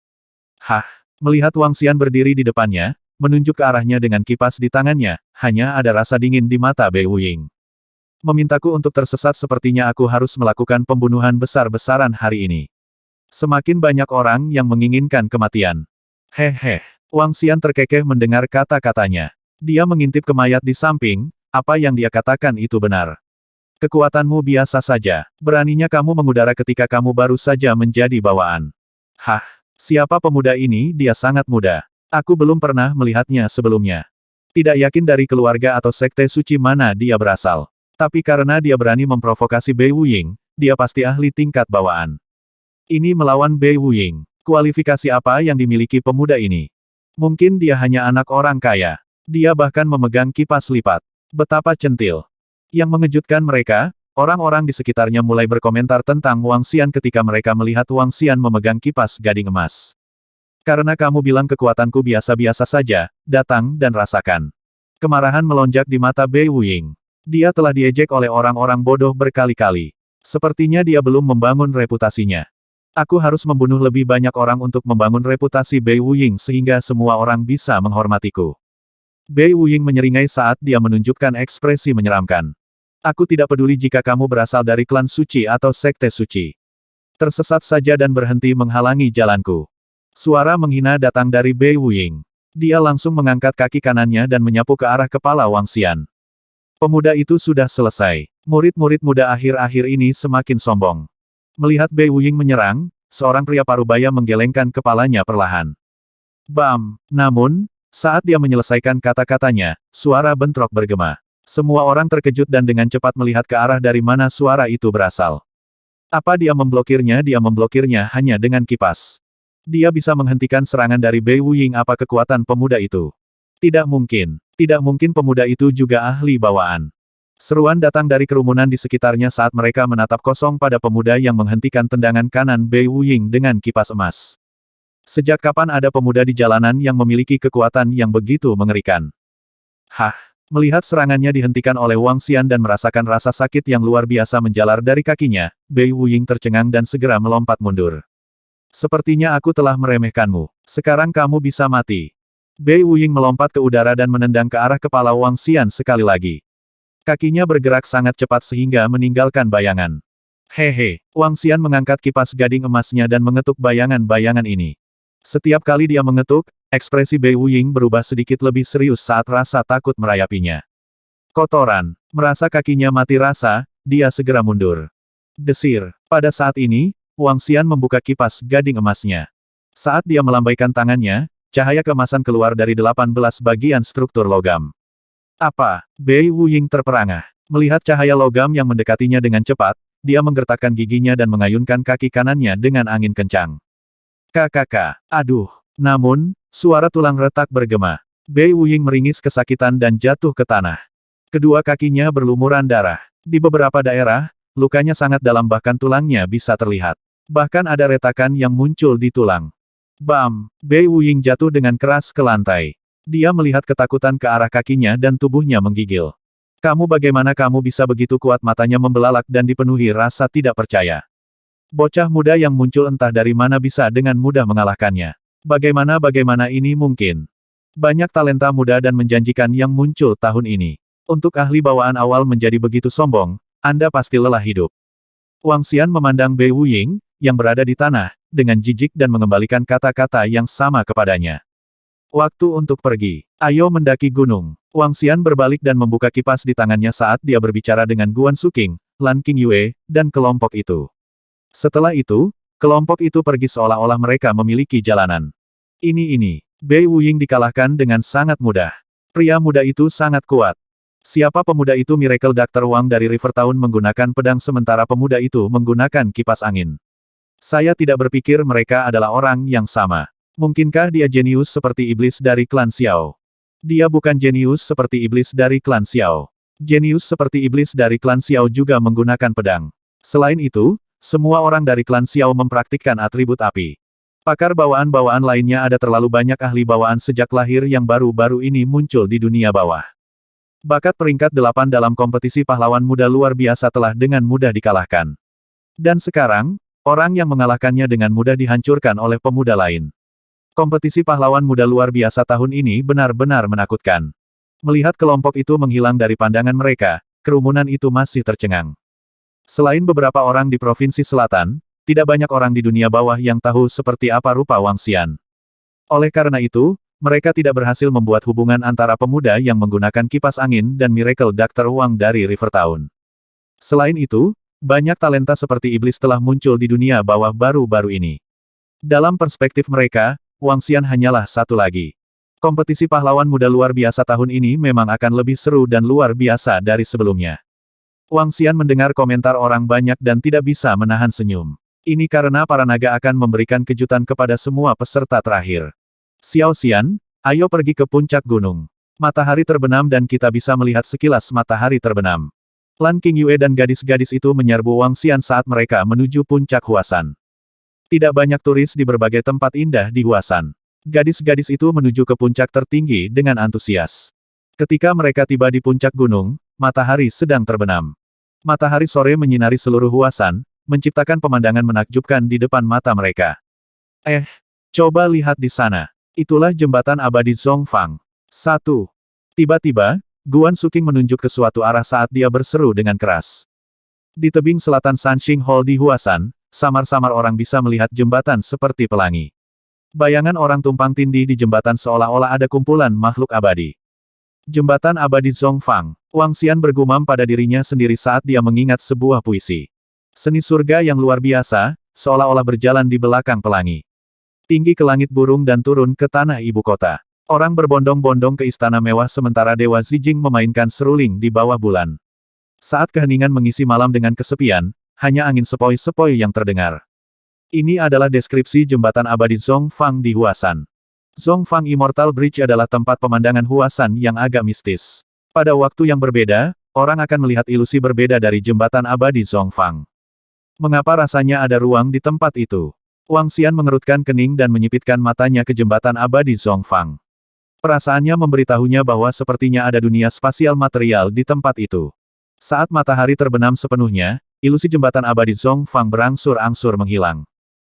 Speaker 1: Melihat Wang Xian berdiri di depannya, menunjuk ke arahnya dengan kipas di tangannya, hanya ada rasa dingin di mata Bei Wuying. Memintaku untuk tersesat sepertinya aku harus melakukan pembunuhan besar-besaran hari ini. Semakin banyak orang yang menginginkan kematian. Wang Xian terkekeh mendengar kata-katanya. Dia mengintip ke mayat di samping, apa yang dia katakan itu benar. Kekuatanmu biasa saja, beraninya kamu mengudara ketika kamu baru saja menjadi bawaan. Siapa pemuda ini? Dia sangat muda. Aku belum pernah melihatnya sebelumnya. Tidak yakin dari keluarga atau sekte suci mana dia berasal. Tapi karena dia berani memprovokasi Bei Wuying, dia pasti ahli tingkat bawaan. Ini melawan Bei Wuying. Kualifikasi apa yang dimiliki pemuda ini? Mungkin dia hanya anak orang kaya. Dia bahkan memegang kipas lipat. Betapa centil. Yang mengejutkan mereka, orang-orang di sekitarnya mulai berkomentar tentang Wang Xian ketika mereka melihat Wang Xian memegang kipas gading emas. Karena kamu bilang kekuatanku biasa-biasa saja, datang dan rasakan. Kemarahan melonjak di mata Bei Wuying. Dia telah diejek oleh orang-orang bodoh berkali-kali. Sepertinya dia belum membangun reputasinya. Aku harus membunuh lebih banyak orang untuk membangun reputasi Bei Wuying sehingga semua orang bisa menghormatiku. Bei Wuying menyeringai saat dia menunjukkan ekspresi menyeramkan. Aku tidak peduli jika kamu berasal dari klan suci atau sekte suci. Tersesat saja dan berhenti menghalangi jalanku. Suara menghina datang dari Bei Wuying. Dia langsung mengangkat kaki kanannya dan menyapu ke arah kepala Wang Xian. Pemuda itu sudah selesai. Murid-murid muda akhir-akhir ini semakin sombong. Melihat Bei Wuying menyerang, seorang pria parubaya menggelengkan kepalanya perlahan. Bam! Namun, saat dia menyelesaikan kata-katanya, suara bentrok bergema. Semua orang terkejut dan dengan cepat melihat ke arah dari mana suara itu berasal. Apa dia memblokirnya? Dia memblokirnya hanya dengan kipas. Dia bisa menghentikan serangan dari Bei Wuying. Apa kekuatan pemuda itu? Tidak mungkin. Tidak mungkin pemuda itu juga ahli bawaan. Seruan datang dari kerumunan di sekitarnya saat mereka menatap kosong pada pemuda yang menghentikan tendangan kanan Bei Wuying dengan kipas emas. Sejak kapan ada pemuda di jalanan yang memiliki kekuatan yang begitu mengerikan? Melihat serangannya dihentikan oleh Wang Xian dan merasakan rasa sakit yang luar biasa menjalar dari kakinya, Bei Wuying tercengang dan segera melompat mundur. Sepertinya aku telah meremehkanmu. Sekarang kamu bisa mati. Bei Wuying melompat ke udara dan menendang ke arah kepala Wang Xian sekali lagi. Kakinya bergerak sangat cepat sehingga meninggalkan bayangan. Hehe, Wang Xian mengangkat kipas gading emasnya dan mengetuk bayangan-bayangan ini. Setiap kali dia mengetuk, ekspresi Bei Wuying berubah sedikit lebih serius saat rasa takut merayapinya. Kotoran, merasa kakinya mati rasa, dia segera mundur. Desir, pada saat ini, Wang Xian membuka kipas gading emasnya. Saat dia melambaikan tangannya, cahaya keemasan keluar dari 18 bagian struktur logam. Apa? Bei Wuying terperangah. Melihat cahaya logam yang mendekatinya dengan cepat, dia menggertakkan giginya dan mengayunkan kaki kanannya dengan angin kencang. Kakak, aduh. Namun, suara tulang retak bergema. Bei Wuying meringis kesakitan dan jatuh ke tanah. Kedua kakinya berlumuran darah. Di beberapa daerah, lukanya sangat dalam bahkan tulangnya bisa terlihat. Bahkan ada retakan yang muncul di tulang. Bam! Bei Wuying jatuh dengan keras ke lantai. Dia melihat ketakutan ke arah kakinya dan tubuhnya menggigil. Bagaimana kamu bisa begitu kuat? Matanya membelalak dan dipenuhi rasa tidak percaya. Bocah muda yang muncul entah dari mana bisa dengan mudah mengalahkannya. Bagaimana ini mungkin? Banyak talenta muda dan menjanjikan yang muncul tahun ini. Untuk ahli bawaan awal menjadi begitu sombong, Anda pasti lelah hidup. Wang Xian memandang Bei Wuying, yang berada di tanah, dengan jijik dan mengembalikan kata-kata yang sama kepadanya. Waktu untuk pergi. Ayo mendaki gunung. Wang Xian berbalik dan membuka kipas di tangannya saat dia berbicara dengan Guan Suking, Lan Qingyue, dan kelompok itu. Setelah itu, kelompok itu pergi seolah-olah mereka memiliki jalanan. Ini. Bei Wuying dikalahkan dengan sangat mudah. Pria muda itu sangat kuat. Siapa pemuda itu? Miracle Dr. Wang dari River Town menggunakan pedang sementara pemuda itu menggunakan kipas angin. Saya tidak berpikir mereka adalah orang yang sama. Mungkinkah dia jenius seperti iblis dari klan Xiao? Dia bukan jenius seperti iblis dari klan Xiao. Jenius seperti iblis dari klan Xiao juga menggunakan pedang. Selain itu, semua orang dari klan Xiao mempraktikkan atribut api. Pakar bawaan-bawaan lainnya ada terlalu banyak ahli bawaan sejak lahir yang baru-baru ini muncul di dunia bawah. Bakat peringkat 8 dalam kompetisi pahlawan muda luar biasa telah dengan mudah dikalahkan. Dan sekarang, orang yang mengalahkannya dengan mudah dihancurkan oleh pemuda lain. Kompetisi pahlawan muda luar biasa tahun ini benar-benar menakutkan. Melihat kelompok itu menghilang dari pandangan mereka, kerumunan itu masih tercengang. Selain beberapa orang di Provinsi Selatan, tidak banyak orang di dunia bawah yang tahu seperti apa rupa Wang Xian. Oleh karena itu, mereka tidak berhasil membuat hubungan antara pemuda yang menggunakan kipas angin dan Miracle Dr. Wang dari River Town. Selain itu, banyak talenta seperti iblis telah muncul di dunia bawah baru-baru ini. Dalam perspektif mereka, Wang Xian hanyalah satu lagi. Kompetisi pahlawan muda luar biasa tahun ini memang akan lebih seru dan luar biasa dari sebelumnya. Wang Xian mendengar komentar orang banyak dan tidak bisa menahan senyum. Ini karena para naga akan memberikan kejutan kepada semua peserta terakhir. Xiao Xian, ayo pergi ke puncak gunung. Matahari terbenam dan kita bisa melihat sekilas matahari terbenam. Lan Qingyue dan gadis-gadis itu menyerbu Wang Xian saat mereka menuju puncak Huasan. Tidak banyak turis di berbagai tempat indah di Huasan. Gadis-gadis itu menuju ke puncak tertinggi dengan antusias. Ketika mereka tiba di puncak gunung, matahari sedang terbenam. Matahari sore menyinari seluruh Huasan, menciptakan pemandangan menakjubkan di depan mata mereka. Coba lihat di sana. Itulah jembatan abadi Zhongfang. 1. Tiba-tiba, Guan Suking menunjuk ke suatu arah saat dia berseru dengan keras. Di tebing selatan Sanxing Hall di Huasan, samar-samar orang bisa melihat jembatan seperti pelangi. Bayangan orang tumpang tindih di jembatan seolah-olah ada kumpulan makhluk abadi. Jembatan abadi Zhongfang. Wang Xian bergumam pada dirinya sendiri saat dia mengingat sebuah puisi. Seni surga yang luar biasa, seolah-olah berjalan di belakang pelangi. Tinggi ke langit burung dan turun ke tanah ibu kota. Orang berbondong-bondong ke istana mewah sementara Dewa Zijing memainkan seruling di bawah bulan. Saat keheningan mengisi malam dengan kesepian, hanya angin sepoi-sepoi yang terdengar. Ini adalah deskripsi jembatan abadi Zhongfang di Huasan. Zhongfang Immortal Bridge adalah tempat pemandangan Huasan yang agak mistis. Pada waktu yang berbeda, orang akan melihat ilusi berbeda dari jembatan abadi Zhongfang. Mengapa rasanya ada ruang di tempat itu? Wang Xian mengerutkan kening dan menyipitkan matanya ke jembatan abadi Zhongfang. Perasaannya memberitahunya bahwa sepertinya ada dunia spasial material di tempat itu. Saat matahari terbenam sepenuhnya, ilusi jembatan abadi Zhongfang berangsur-angsur menghilang.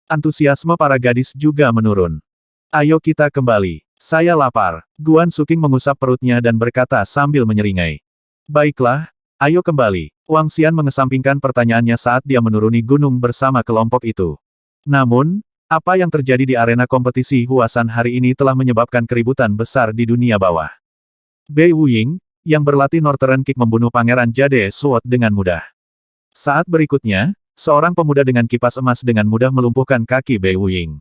Speaker 1: Antusiasme para gadis juga menurun. Ayo kita kembali. Saya lapar. Guan Suking mengusap perutnya dan berkata sambil menyeringai. Baiklah, ayo kembali. Wang Xian mengesampingkan pertanyaannya saat dia menuruni gunung bersama kelompok itu. Namun, apa yang terjadi di arena kompetisi Huasan hari ini telah menyebabkan keributan besar di dunia bawah. Bei Wuying, yang berlatih Northern Kick membunuh Pangeran Jade Sword dengan mudah. Saat berikutnya, seorang pemuda dengan kipas emas dengan mudah melumpuhkan kaki Bei Wuying.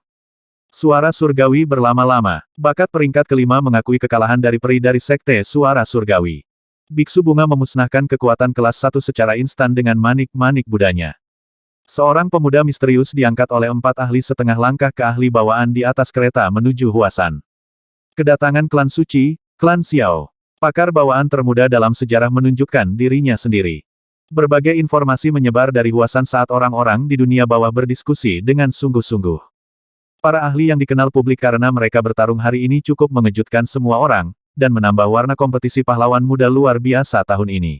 Speaker 1: Suara surgawi berlama-lama, bakat peringkat kelima mengakui kekalahan dari peri dari Sekte Suara Surgawi. Biksu Bunga memusnahkan kekuatan kelas 1 secara instan dengan manik-manik Budanya. Seorang pemuda misterius diangkat oleh 4 ahli setengah langkah ke ahli bawaan di atas kereta menuju Huasan. Kedatangan klan suci, klan Xiao. Pakar bawaan termuda dalam sejarah menunjukkan dirinya sendiri. Berbagai informasi menyebar dari Huasan saat orang-orang di dunia bawah berdiskusi dengan sungguh-sungguh. Para ahli yang dikenal publik karena mereka bertarung hari ini cukup mengejutkan semua orang, dan menambah warna kompetisi pahlawan muda luar biasa tahun ini.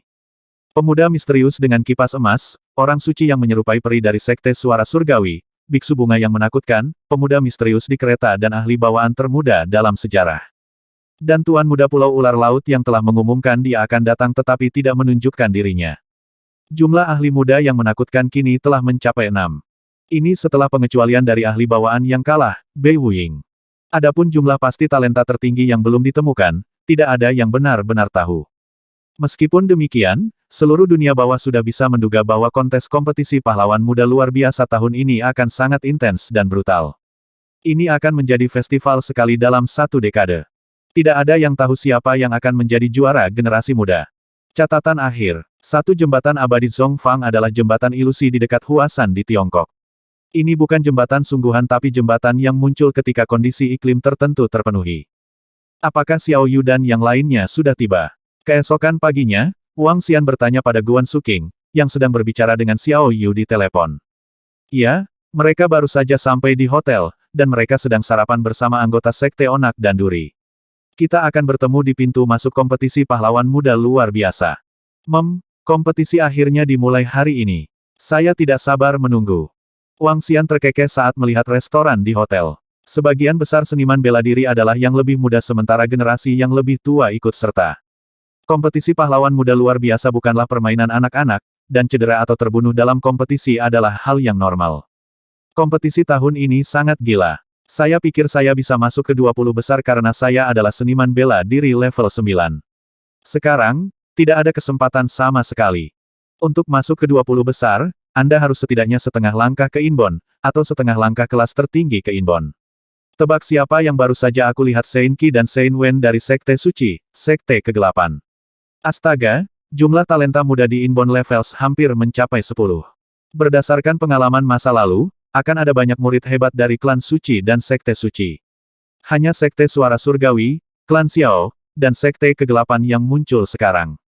Speaker 1: Pemuda misterius dengan kipas emas, orang suci yang menyerupai peri dari Sekte Suara Surgawi, biksu bunga yang menakutkan, pemuda misterius di kereta dan ahli bawaan termuda dalam sejarah. Dan Tuan Muda Pulau Ular Laut yang telah mengumumkan dia akan datang tetapi tidak menunjukkan dirinya. Jumlah ahli muda yang menakutkan kini telah mencapai 6. Ini setelah pengecualian dari ahli bawaan yang kalah, Bei Wuying. Adapun jumlah pasti talenta tertinggi yang belum ditemukan, tidak ada yang benar-benar tahu. Meskipun demikian, seluruh dunia bawah sudah bisa menduga bahwa kontes kompetisi pahlawan muda luar biasa tahun ini akan sangat intens dan brutal. Ini akan menjadi festival sekali dalam 1 dekade. Tidak ada yang tahu siapa yang akan menjadi juara generasi muda. Catatan akhir, satu jembatan abadi Zhongfang adalah jembatan ilusi di dekat Huasan di Tiongkok. Ini bukan jembatan sungguhan tapi jembatan yang muncul ketika kondisi iklim tertentu terpenuhi. Apakah Xiao Yu dan yang lainnya sudah tiba? Keesokan paginya, Wang Xian bertanya pada Guan Suking, yang sedang berbicara dengan Xiao Yu di telepon. Ya, mereka baru saja sampai di hotel, dan mereka sedang sarapan bersama anggota Sekte Onak dan Duri. Kita akan bertemu di pintu masuk kompetisi pahlawan muda luar biasa. Kompetisi akhirnya dimulai hari ini. Saya tidak sabar menunggu. Wang Xian terkekeh saat melihat restoran di hotel. Sebagian besar seniman bela diri adalah yang lebih muda sementara generasi yang lebih tua ikut serta. Kompetisi pahlawan muda luar biasa bukanlah permainan anak-anak, dan cedera atau terbunuh dalam kompetisi adalah hal yang normal. Kompetisi tahun ini sangat gila. Saya pikir saya bisa masuk ke 20 besar karena saya adalah seniman bela diri level 9. Sekarang, tidak ada kesempatan sama sekali. Untuk masuk ke 20 besar, Anda harus setidaknya setengah langkah ke Inbon, atau setengah langkah kelas tertinggi ke Inbon. Tebak siapa yang baru saja aku lihat Sein Qi dan Sein Wen dari Sekte Suci, Sekte Kegelapan. Astaga, jumlah talenta muda di Inbon Levels hampir mencapai 10. Berdasarkan pengalaman masa lalu, akan ada banyak murid hebat dari klan Suci dan Sekte Suci. Hanya Sekte Suara Surgawi, klan Xiao, dan Sekte Kegelapan yang muncul sekarang.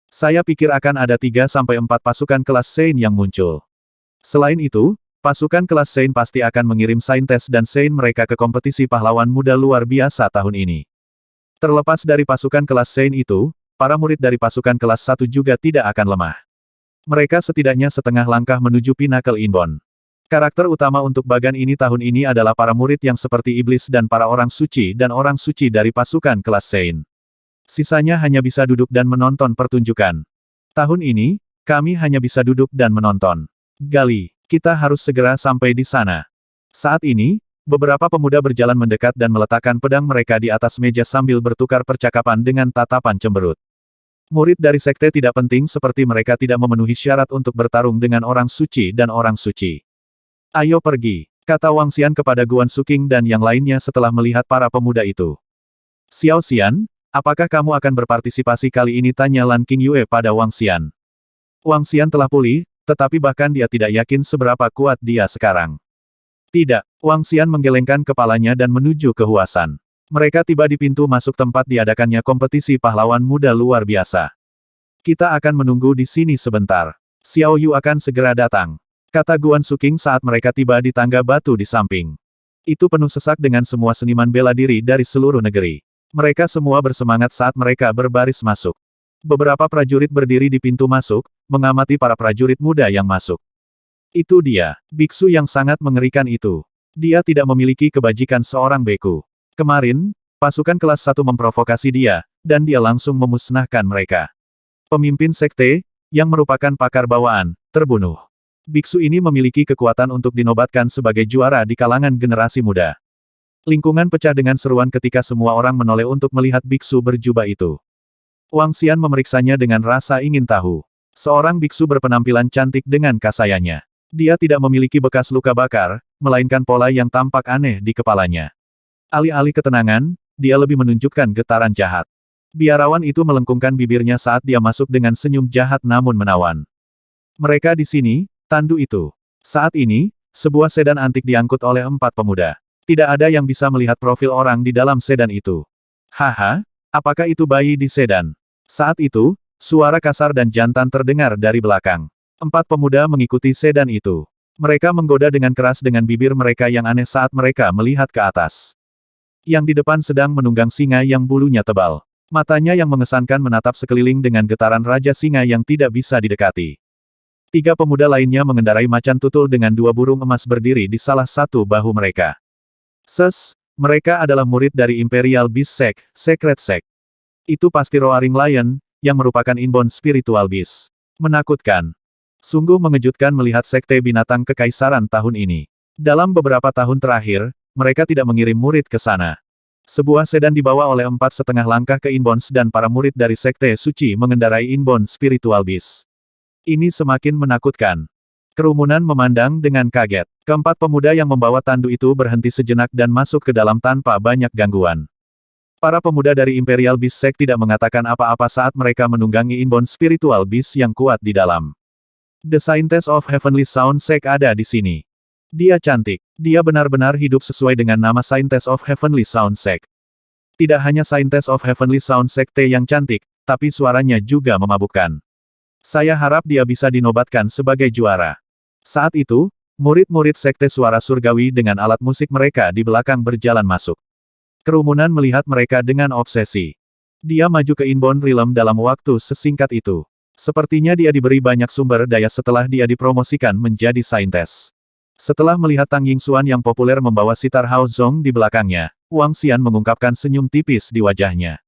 Speaker 1: Saya pikir akan ada 3-4 pasukan kelas Sein yang muncul. Selain itu, pasukan kelas Sein pasti akan mengirim saintes dan Sein mereka ke kompetisi pahlawan muda luar biasa tahun ini. Terlepas dari pasukan kelas Sein itu, para murid dari pasukan kelas 1 juga tidak akan lemah. Mereka setidaknya setengah langkah menuju Pinnacle Inbon. Karakter utama untuk bagan ini tahun ini adalah para murid yang seperti iblis dan para orang suci dan orang suci dari pasukan kelas Sein. Sisanya hanya bisa duduk dan menonton pertunjukan. Tahun ini, kami hanya bisa duduk dan menonton. Gali, kita harus segera sampai di sana. Saat ini, beberapa pemuda berjalan mendekat dan meletakkan pedang mereka di atas meja sambil bertukar percakapan dengan tatapan cemberut. Murid dari sekte tidak penting seperti mereka tidak memenuhi syarat untuk bertarung dengan orang suci dan orang suci. Ayo pergi, kata Wang Xian kepada Guan Suking dan yang lainnya setelah melihat para pemuda itu. Xiao Xian, apakah kamu akan berpartisipasi kali ini? Tanya Lan Qingyue pada Wang Xian. Wang Xian telah pulih, tetapi bahkan dia tidak yakin seberapa kuat dia sekarang. Tidak, Wang Xian menggelengkan kepalanya dan menuju ke Huasan. Mereka tiba di pintu masuk tempat diadakannya kompetisi pahlawan muda luar biasa. Kita akan menunggu di sini sebentar. Xiao Yu akan segera datang, kata Guan Suking saat mereka tiba di tangga batu di samping. Itu penuh sesak dengan semua seniman bela diri dari seluruh negeri. Mereka semua bersemangat saat mereka berbaris masuk. Beberapa prajurit berdiri di pintu masuk, mengamati para prajurit muda yang masuk. Itu dia, biksu yang sangat mengerikan itu. Dia tidak memiliki kebajikan seorang beku. Kemarin, pasukan kelas 1 memprovokasi dia, dan dia langsung memusnahkan mereka. Pemimpin sekte, yang merupakan pakar bawaan, terbunuh. Biksu ini memiliki kekuatan untuk dinobatkan sebagai juara di kalangan generasi muda. Lingkungan pecah dengan seruan ketika semua orang menoleh untuk melihat biksu berjubah itu. Wang Xian memeriksanya dengan rasa ingin tahu. Seorang biksu berpenampilan cantik dengan kasayanya. Dia tidak memiliki bekas luka bakar, melainkan pola yang tampak aneh di kepalanya. Alih-alih ketenangan, dia lebih menunjukkan getaran jahat. Biarawan itu melengkungkan bibirnya saat dia masuk dengan senyum jahat namun menawan. Mereka di sini, tandu itu. Saat ini, sebuah sedan antik diangkut oleh 4 pemuda. Tidak ada yang bisa melihat profil orang di dalam sedan itu. Haha, apakah itu bayi di sedan? Saat itu, suara kasar dan jantan terdengar dari belakang. 4 pemuda mengikuti sedan itu. Mereka menggoda dengan keras dengan bibir mereka yang aneh saat mereka melihat ke atas. Yang di depan sedang menunggang singa yang bulunya tebal. Matanya yang mengesankan menatap sekeliling dengan getaran Raja Singa yang tidak bisa didekati. 3 pemuda lainnya mengendarai macan tutul dengan 2 burung emas berdiri di salah satu bahu mereka. Mereka adalah murid dari Imperial Beast Sect, Secret Sect. Itu pasti Roaring Lion, yang merupakan inbound spiritual beast. Menakutkan. Sungguh mengejutkan melihat Sekte Binatang Kekaisaran tahun ini. Dalam beberapa tahun terakhir, mereka tidak mengirim murid ke sana. Sebuah sedan dibawa oleh 4,5 langkah ke Inbounds dan para murid dari Sekte Suci mengendarai Inbound Spiritual Beast. Ini semakin menakutkan. Kerumunan memandang dengan kaget. Keempat pemuda yang membawa tandu itu berhenti sejenak dan masuk ke dalam tanpa banyak gangguan. Para pemuda dari Imperial Beast Sect tidak mengatakan apa-apa saat mereka menunggangi Inbound Spiritual Beast yang kuat di dalam. The Scientist of Heavenly Sound Sect ada di sini. Dia cantik. Dia benar-benar hidup sesuai dengan nama Scientist of Heavenly Sound Sect. Tidak hanya Scientist of Heavenly Sound Sekte yang cantik, tapi suaranya juga memabukkan. Saya harap dia bisa dinobatkan sebagai juara. Saat itu, murid-murid Sekte Suara Surgawi dengan alat musik mereka di belakang berjalan masuk. Kerumunan melihat mereka dengan obsesi. Dia maju ke Inbound Realm dalam waktu sesingkat itu. Sepertinya dia diberi banyak sumber daya setelah dia dipromosikan menjadi Scientist. Setelah melihat Tang Yingxuan yang populer membawa sitar Hao Zong di belakangnya, Wang Xian mengungkapkan senyum tipis di wajahnya.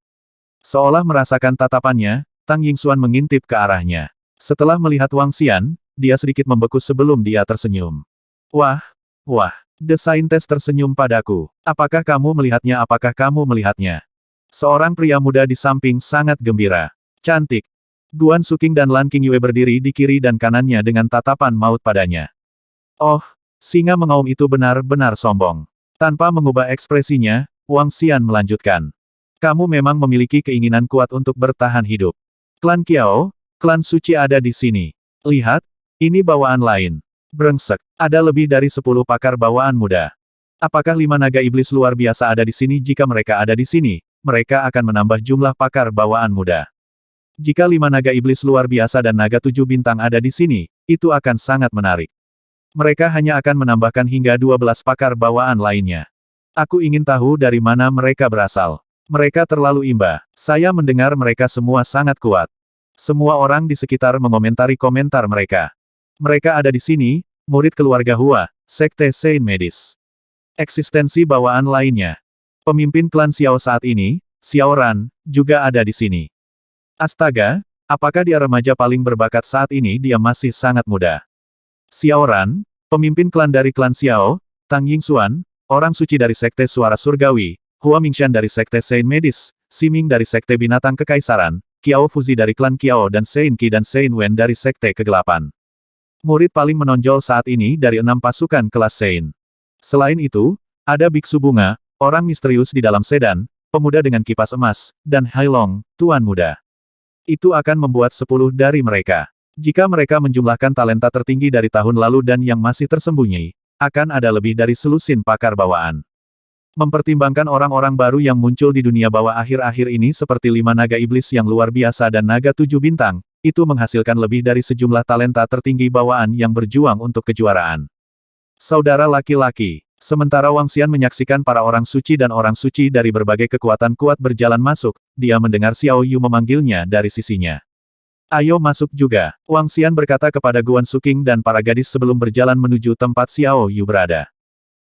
Speaker 1: Seolah merasakan tatapannya, Tang Yingxuan mengintip ke arahnya. Setelah melihat Wang Xian, dia sedikit membeku sebelum dia tersenyum. Wah, The Scientist tersenyum padaku. Apakah kamu melihatnya? Apakah kamu melihatnya? Seorang pria muda di samping sangat gembira. Cantik. Guan Suking dan Lan Qingyue berdiri di kiri dan kanannya dengan tatapan maut padanya. Oh, singa mengaum itu benar-benar sombong. Tanpa mengubah ekspresinya, Wang Xian melanjutkan. Kamu memang memiliki keinginan kuat untuk bertahan hidup. Klan Qiao, klan suci ada di sini. Lihat, ini bawaan lain. Brengsek, ada lebih dari 10 pakar bawaan muda. Apakah 5 naga iblis luar biasa ada di sini? Jika mereka ada di sini, mereka akan menambah jumlah pakar bawaan muda. Jika 5 naga iblis luar biasa dan naga 7 bintang ada di sini, itu akan sangat menarik. Mereka hanya akan menambahkan hingga 12 pakar bawaan lainnya. Aku ingin tahu dari mana mereka berasal. Mereka terlalu imba. Saya mendengar mereka semua sangat kuat. Semua orang di sekitar mengomentari komentar mereka. Mereka ada di sini, murid keluarga Hua, Sekte Saint Medis. Eksistensi bawaan lainnya. Pemimpin klan Xiao saat ini, Xiao Ran, juga ada di sini. Astaga, apakah dia remaja paling berbakat saat ini? Dia masih sangat muda. Xiao Ran, pemimpin klan dari klan Xiao, Tang Yingxuan, orang suci dari Sekte Suara Surgawi, Hua Mingshan dari Sekte Saint Medis, Ximing dari Sekte Binatang Kekaisaran, Qiao Fuzi dari klan Qiao dan Sein Qi dan Sein Wen dari Sekte Kegelapan. Murid paling menonjol saat ini dari 6 pasukan kelas Sein. Selain itu, ada Biksu Bunga, orang misterius di dalam sedan, pemuda dengan kipas emas, dan Hailong, tuan muda. Itu akan membuat 10 dari mereka. Jika mereka menjumlahkan talenta tertinggi dari tahun lalu dan yang masih tersembunyi, akan ada lebih dari selusin pakar bawaan. Mempertimbangkan orang-orang baru yang muncul di dunia bawah akhir-akhir ini seperti 5 naga iblis yang luar biasa dan naga 7 bintang, itu menghasilkan lebih dari sejumlah talenta tertinggi bawaan yang berjuang untuk kejuaraan. Saudara laki-laki, sementara Wang Xian menyaksikan para orang suci dan orang suci dari berbagai kekuatan kuat berjalan masuk, dia mendengar Xiao Yu memanggilnya dari sisinya. Ayo masuk juga, Wang Xian berkata kepada Guan Suking dan para gadis sebelum berjalan menuju tempat Xiao Yu berada.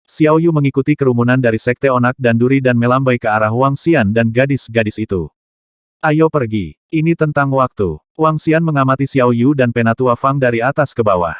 Speaker 1: Xiao Yu mengikuti kerumunan dari Sekte Onak dan Duri dan melambai ke arah Wang Xian dan gadis-gadis itu. Ayo pergi. Ini tentang waktu. Wang Xian mengamati Xiao Yu dan Penatua Fang dari atas ke bawah.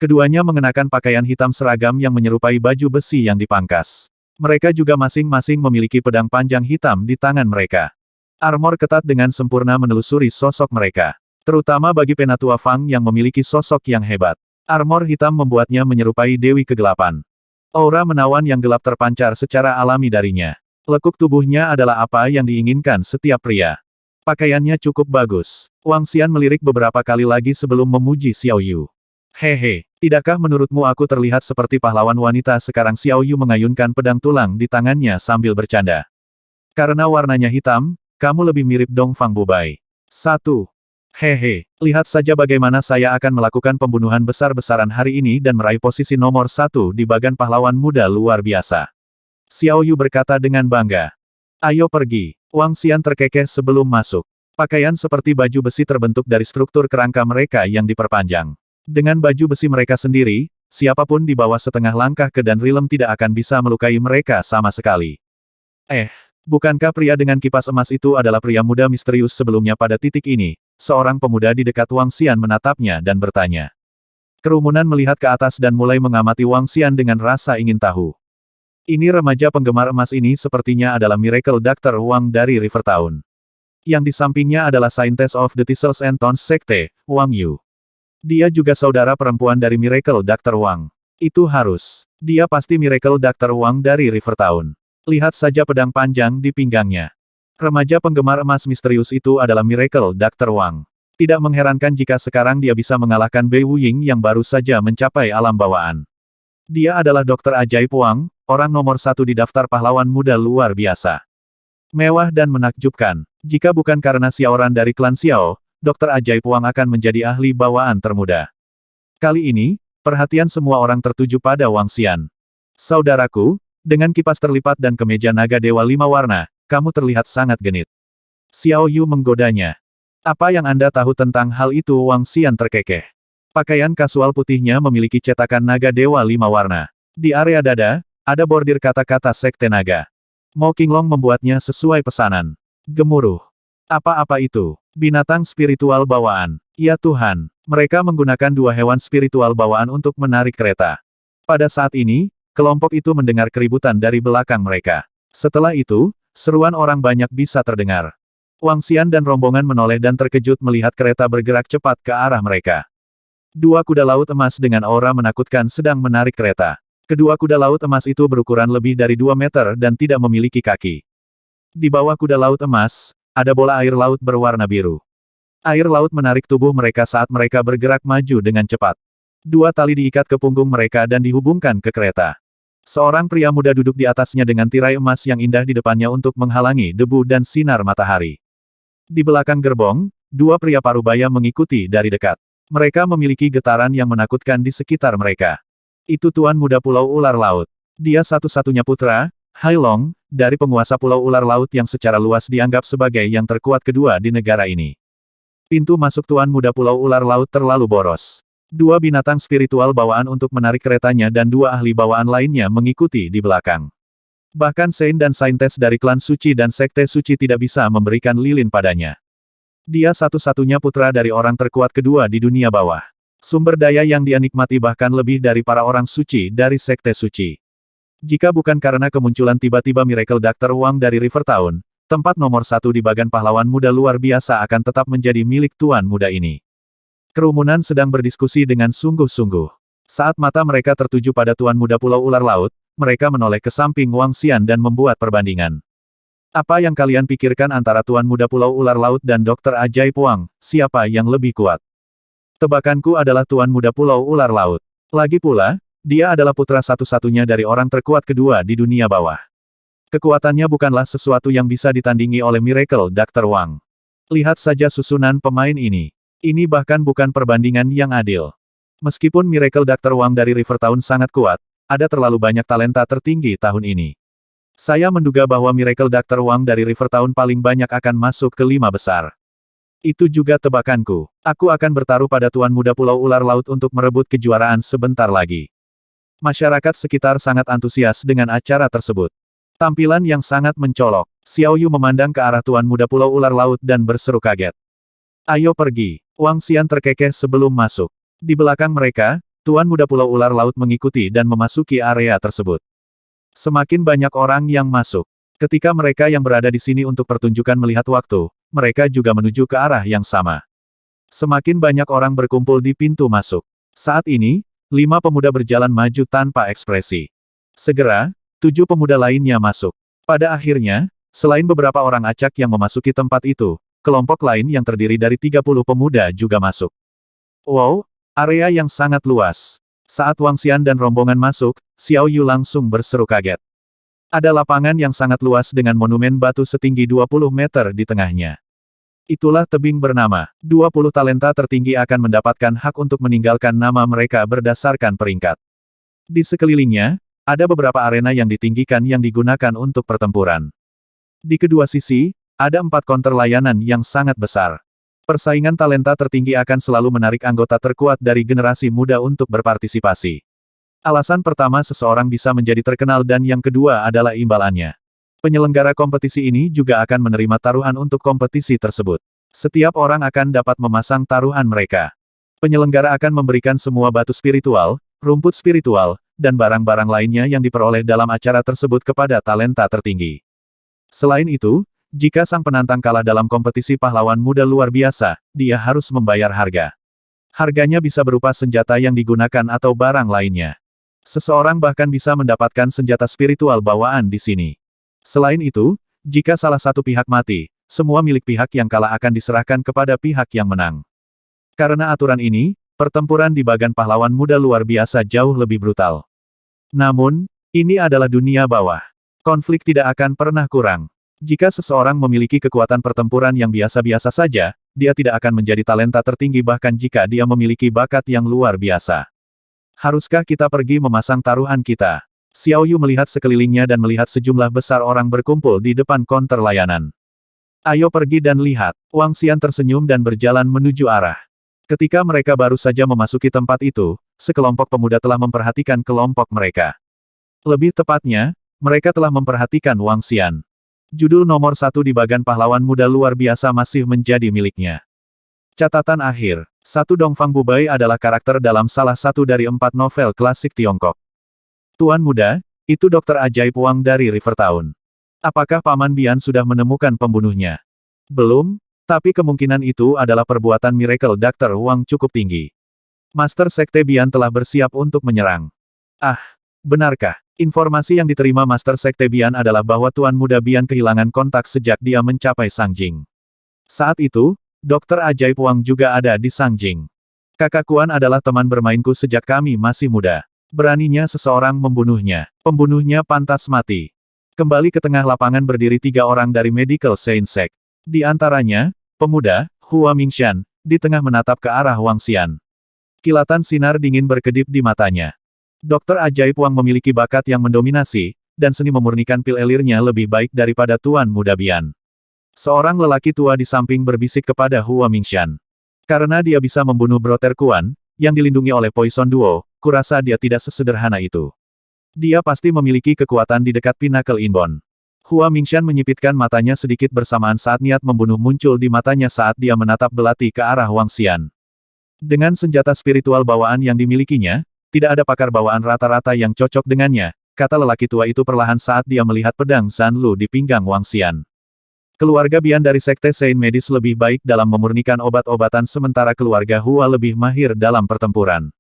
Speaker 1: Keduanya mengenakan pakaian hitam seragam yang menyerupai baju besi yang dipangkas. Mereka juga masing-masing memiliki pedang panjang hitam di tangan mereka. Armor ketat dengan sempurna menelusuri sosok mereka. Terutama bagi Penatua Fang yang memiliki sosok yang hebat. Armor hitam membuatnya menyerupai Dewi Kegelapan. Aura menawan yang gelap terpancar secara alami darinya. Lekuk tubuhnya adalah apa yang diinginkan setiap pria. Pakaiannya cukup bagus. Wang Xian melirik beberapa kali lagi sebelum memuji Xiao Yu. Hehe, tidakkah menurutmu aku terlihat seperti pahlawan wanita sekarang? Xiao Yu mengayunkan pedang tulang di tangannya sambil bercanda. Karena warnanya hitam, kamu lebih mirip Dong Fang Bubai. 1. Hehe, lihat saja bagaimana saya akan melakukan pembunuhan besar-besaran hari ini dan meraih posisi nomor 1 di bagan pahlawan muda luar biasa. Xiao Yu berkata dengan bangga. Ayo pergi. Wang Xian terkekeh sebelum masuk. Pakaian seperti baju besi terbentuk dari struktur kerangka mereka yang diperpanjang. Dengan baju besi mereka sendiri, siapapun di bawah setengah langkah ke dan Rilem tidak akan bisa melukai mereka sama sekali. Bukankah pria dengan kipas emas itu adalah pria muda misterius sebelumnya? Pada titik ini, seorang pemuda di dekat Wang Xian menatapnya dan bertanya. Kerumunan melihat ke atas dan mulai mengamati Wang Xian dengan rasa ingin tahu. Ini remaja penggemar emas ini sepertinya adalah Miracle Dr. Wang dari River Town. Yang di sampingnya adalah Scientist of the Thistles and Thorns Sekte, Wang Yu. Dia juga saudara perempuan dari Miracle Dr. Wang. Itu harus. Dia pasti Miracle Dr. Wang dari River Town. Lihat saja pedang panjang di pinggangnya. Remaja penggemar emas misterius itu adalah Miracle Dr. Wang. Tidak mengherankan jika sekarang dia bisa mengalahkan Bei Wuying yang baru saja mencapai alam bawaan. Dia adalah Dokter Ajaib Wang, orang nomor 1 di daftar pahlawan muda luar biasa. Mewah dan menakjubkan. Jika bukan karena Xiaoran dari klan Xiao, Dokter Ajaib Wang akan menjadi ahli bawaan termuda. Kali ini, perhatian semua orang tertuju pada Wang Xian. Saudaraku, dengan kipas terlipat dan kemeja naga dewa 5 warna, kamu terlihat sangat genit. Xiao Yu menggodanya. Apa yang Anda tahu tentang hal itu? Wang Xian terkekeh. Pakaian kasual putihnya memiliki cetakan naga dewa 5 warna. Di area dada, ada bordir kata-kata Sekte Naga. Mo Qinglong membuatnya sesuai pesanan. Gemuruh. Apa-apa itu? Binatang spiritual bawaan. Ya Tuhan, mereka menggunakan 2 hewan spiritual bawaan untuk menarik kereta. Pada saat ini, kelompok itu mendengar keributan dari belakang mereka. Setelah itu, seruan orang banyak bisa terdengar. Wang Xian dan rombongan menoleh dan terkejut melihat kereta bergerak cepat ke arah mereka. 2 kuda laut emas dengan aura menakutkan sedang menarik kereta. Kedua kuda laut emas itu berukuran lebih dari 2 meter dan tidak memiliki kaki. Di bawah kuda laut emas, ada bola air laut berwarna biru. Air laut menarik tubuh mereka saat mereka bergerak maju dengan cepat. 2 tali diikat ke punggung mereka dan dihubungkan ke kereta. Seorang pria muda duduk di atasnya dengan tirai emas yang indah di depannya untuk menghalangi debu dan sinar matahari. Di belakang gerbong, 2 pria parubaya mengikuti dari dekat. Mereka memiliki getaran yang menakutkan di sekitar mereka. Itu Tuan Muda Pulau Ular Laut. Dia satu-satunya putra, Hai Long, dari penguasa Pulau Ular Laut yang secara luas dianggap sebagai yang terkuat kedua di negara ini. Pintu masuk Tuan Muda Pulau Ular Laut terlalu boros. 2 binatang spiritual bawaan untuk menarik keretanya dan 2 ahli bawaan lainnya mengikuti di belakang. Bahkan Saint dan Saintes dari klan suci dan sekte suci tidak bisa memberikan lilin padanya. Dia satu-satunya putra dari orang terkuat kedua di dunia bawah. Sumber daya yang dia nikmati bahkan lebih dari para orang suci dari sekte suci. Jika bukan karena kemunculan tiba-tiba Miracle Dr. Wang dari River Town, tempat nomor 1 di bagan pahlawan muda luar biasa akan tetap menjadi milik Tuan Muda ini. Kerumunan sedang berdiskusi dengan sungguh-sungguh. Saat mata mereka tertuju pada Tuan Muda Pulau Ular Laut, mereka menoleh ke samping Wang Xian dan membuat perbandingan. Apa yang kalian pikirkan antara Tuan Muda Pulau Ular Laut dan Dokter Ajaib Wang, siapa yang lebih kuat? Tebakanku adalah Tuan Muda Pulau Ular Laut. Lagi pula, dia adalah putra satu-satunya dari orang terkuat kedua di dunia bawah. Kekuatannya bukanlah sesuatu yang bisa ditandingi oleh Miracle Dr. Wang. Lihat saja susunan pemain ini. Ini bahkan bukan perbandingan yang adil. Meskipun Miracle Dr. Wang dari River Town sangat kuat, ada terlalu banyak talenta tertinggi tahun ini. Saya menduga bahwa Miracle Dr. Wang dari River Town paling banyak akan masuk ke 5 besar. Itu juga tebakanku. Aku akan bertaruh pada Tuan Muda Pulau Ular Laut untuk merebut kejuaraan sebentar lagi. Masyarakat sekitar sangat antusias dengan acara tersebut. Tampilan yang sangat mencolok. Xiao Yu memandang ke arah Tuan Muda Pulau Ular Laut dan berseru kaget. Ayo pergi. Wang Xian terkekeh sebelum masuk. Di belakang mereka, Tuan Muda Pulau Ular Laut mengikuti dan memasuki area tersebut. Semakin banyak orang yang masuk. Ketika mereka yang berada di sini untuk pertunjukan melihat waktu, mereka juga menuju ke arah yang sama. Semakin banyak orang berkumpul di pintu masuk. Saat ini, 5 pemuda berjalan maju tanpa ekspresi. Segera, 7 pemuda lainnya masuk. Pada akhirnya, selain beberapa orang acak yang memasuki tempat itu, kelompok lain yang terdiri dari 30 pemuda juga masuk. Wow, area yang sangat luas. Saat Wang Xian dan rombongan masuk, Xiao Yu langsung berseru kaget. Ada lapangan yang sangat luas dengan monumen batu setinggi 20 meter di tengahnya. Itulah tebing bernama, 20 talenta tertinggi akan mendapatkan hak untuk meninggalkan nama mereka berdasarkan peringkat. Di sekelilingnya, ada beberapa arena yang ditinggikan yang digunakan untuk pertempuran. Di kedua sisi, ada 4 konter layanan yang sangat besar. Persaingan talenta tertinggi akan selalu menarik anggota terkuat dari generasi muda untuk berpartisipasi. Alasan pertama seseorang bisa menjadi terkenal dan yang kedua adalah imbalannya. Penyelenggara kompetisi ini juga akan menerima taruhan untuk kompetisi tersebut. Setiap orang akan dapat memasang taruhan mereka. Penyelenggara akan memberikan semua batu spiritual, rumput spiritual, dan barang-barang lainnya yang diperoleh dalam acara tersebut kepada talenta tertinggi. Selain itu, jika sang penantang kalah dalam kompetisi pahlawan muda luar biasa, dia harus membayar harga. Harganya bisa berupa senjata yang digunakan atau barang lainnya. Seseorang bahkan bisa mendapatkan senjata spiritual bawaan di sini. Selain itu, jika salah satu pihak mati, semua milik pihak yang kalah akan diserahkan kepada pihak yang menang. Karena aturan ini, pertempuran di bagan pahlawan muda luar biasa jauh lebih brutal. Namun, ini adalah dunia bawah. Konflik tidak akan pernah kurang. Jika seseorang memiliki kekuatan pertempuran yang biasa-biasa saja, dia tidak akan menjadi talenta tertinggi bahkan jika dia memiliki bakat yang luar biasa. Haruskah kita pergi memasang taruhan kita? Xiao Yu melihat sekelilingnya dan melihat sejumlah besar orang berkumpul di depan konter layanan. Ayo pergi dan lihat. Wang Xian tersenyum dan berjalan menuju arah. Ketika mereka baru saja memasuki tempat itu, sekelompok pemuda telah memperhatikan kelompok mereka. Lebih tepatnya, mereka telah memperhatikan Wang Xian. Judul nomor 1 di bagan pahlawan muda luar biasa masih menjadi miliknya. Catatan akhir, Dongfang Bubai adalah karakter dalam salah satu dari 4 novel klasik Tiongkok. Tuan muda, itu Dokter Ajaib Wang dari River Town. Apakah Paman Bian sudah menemukan pembunuhnya? Belum, tapi kemungkinan itu adalah perbuatan miracle Dr. Wang cukup tinggi. Master Sekte Bian telah bersiap untuk menyerang. Ah, benarkah? Informasi yang diterima Master Sekte Bian adalah bahwa Tuan Muda Bian kehilangan kontak sejak dia mencapai Sangjing. Saat itu, Dokter Ajaib Wang juga ada di Sangjing. Kakak Kuan adalah teman bermainku sejak kami masih muda. Beraninya seseorang membunuhnya. Pembunuhnya pantas mati. Kembali ke tengah lapangan berdiri 3 orang dari Medical Science Sect. Di antaranya, pemuda, Hua Mingshan, di tengah menatap ke arah Wang Xian. Kilatan sinar dingin berkedip di matanya. Dokter Ajaib Wang memiliki bakat yang mendominasi, dan seni memurnikan pil elirnya lebih baik daripada Tuan Muda Bian. Seorang lelaki tua di samping berbisik kepada Hua Mingshan. Karena dia bisa membunuh Brother Kuan, yang dilindungi oleh Poison Duo, kurasa dia tidak sesederhana itu. Dia pasti memiliki kekuatan di dekat Pinnacle Inbound. Hua Mingshan menyipitkan matanya sedikit bersamaan saat niat membunuh muncul di matanya saat dia menatap belati ke arah Wang Xian. Dengan senjata spiritual bawaan yang dimilikinya, tidak ada pakar bawaan rata-rata yang cocok dengannya, kata lelaki tua itu perlahan saat dia melihat pedang Zanlu di pinggang Wang Xian. Keluarga Bian dari Sekte Saint Medis lebih baik dalam memurnikan obat-obatan sementara keluarga Hua lebih mahir dalam pertempuran.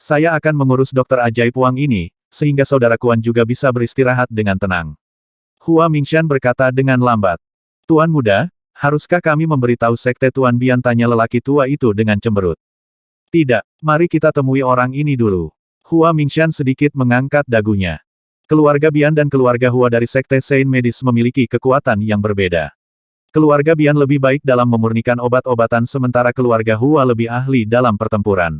Speaker 1: Saya akan mengurus Dokter Ajaib Wang ini, sehingga saudara Kuan juga bisa beristirahat dengan tenang. Hua Mingshan berkata dengan lambat. Tuan muda, haruskah kami memberitahu Sekte Tuan Bian, tanya lelaki tua itu dengan cemberut. Tidak, mari kita temui orang ini dulu. Hua Mingshan sedikit mengangkat dagunya. Keluarga Bian dan keluarga Hua dari Sekte Saint Medis memiliki kekuatan yang berbeda. Keluarga Bian lebih baik dalam memurnikan obat-obatan sementara keluarga Hua lebih ahli dalam pertempuran.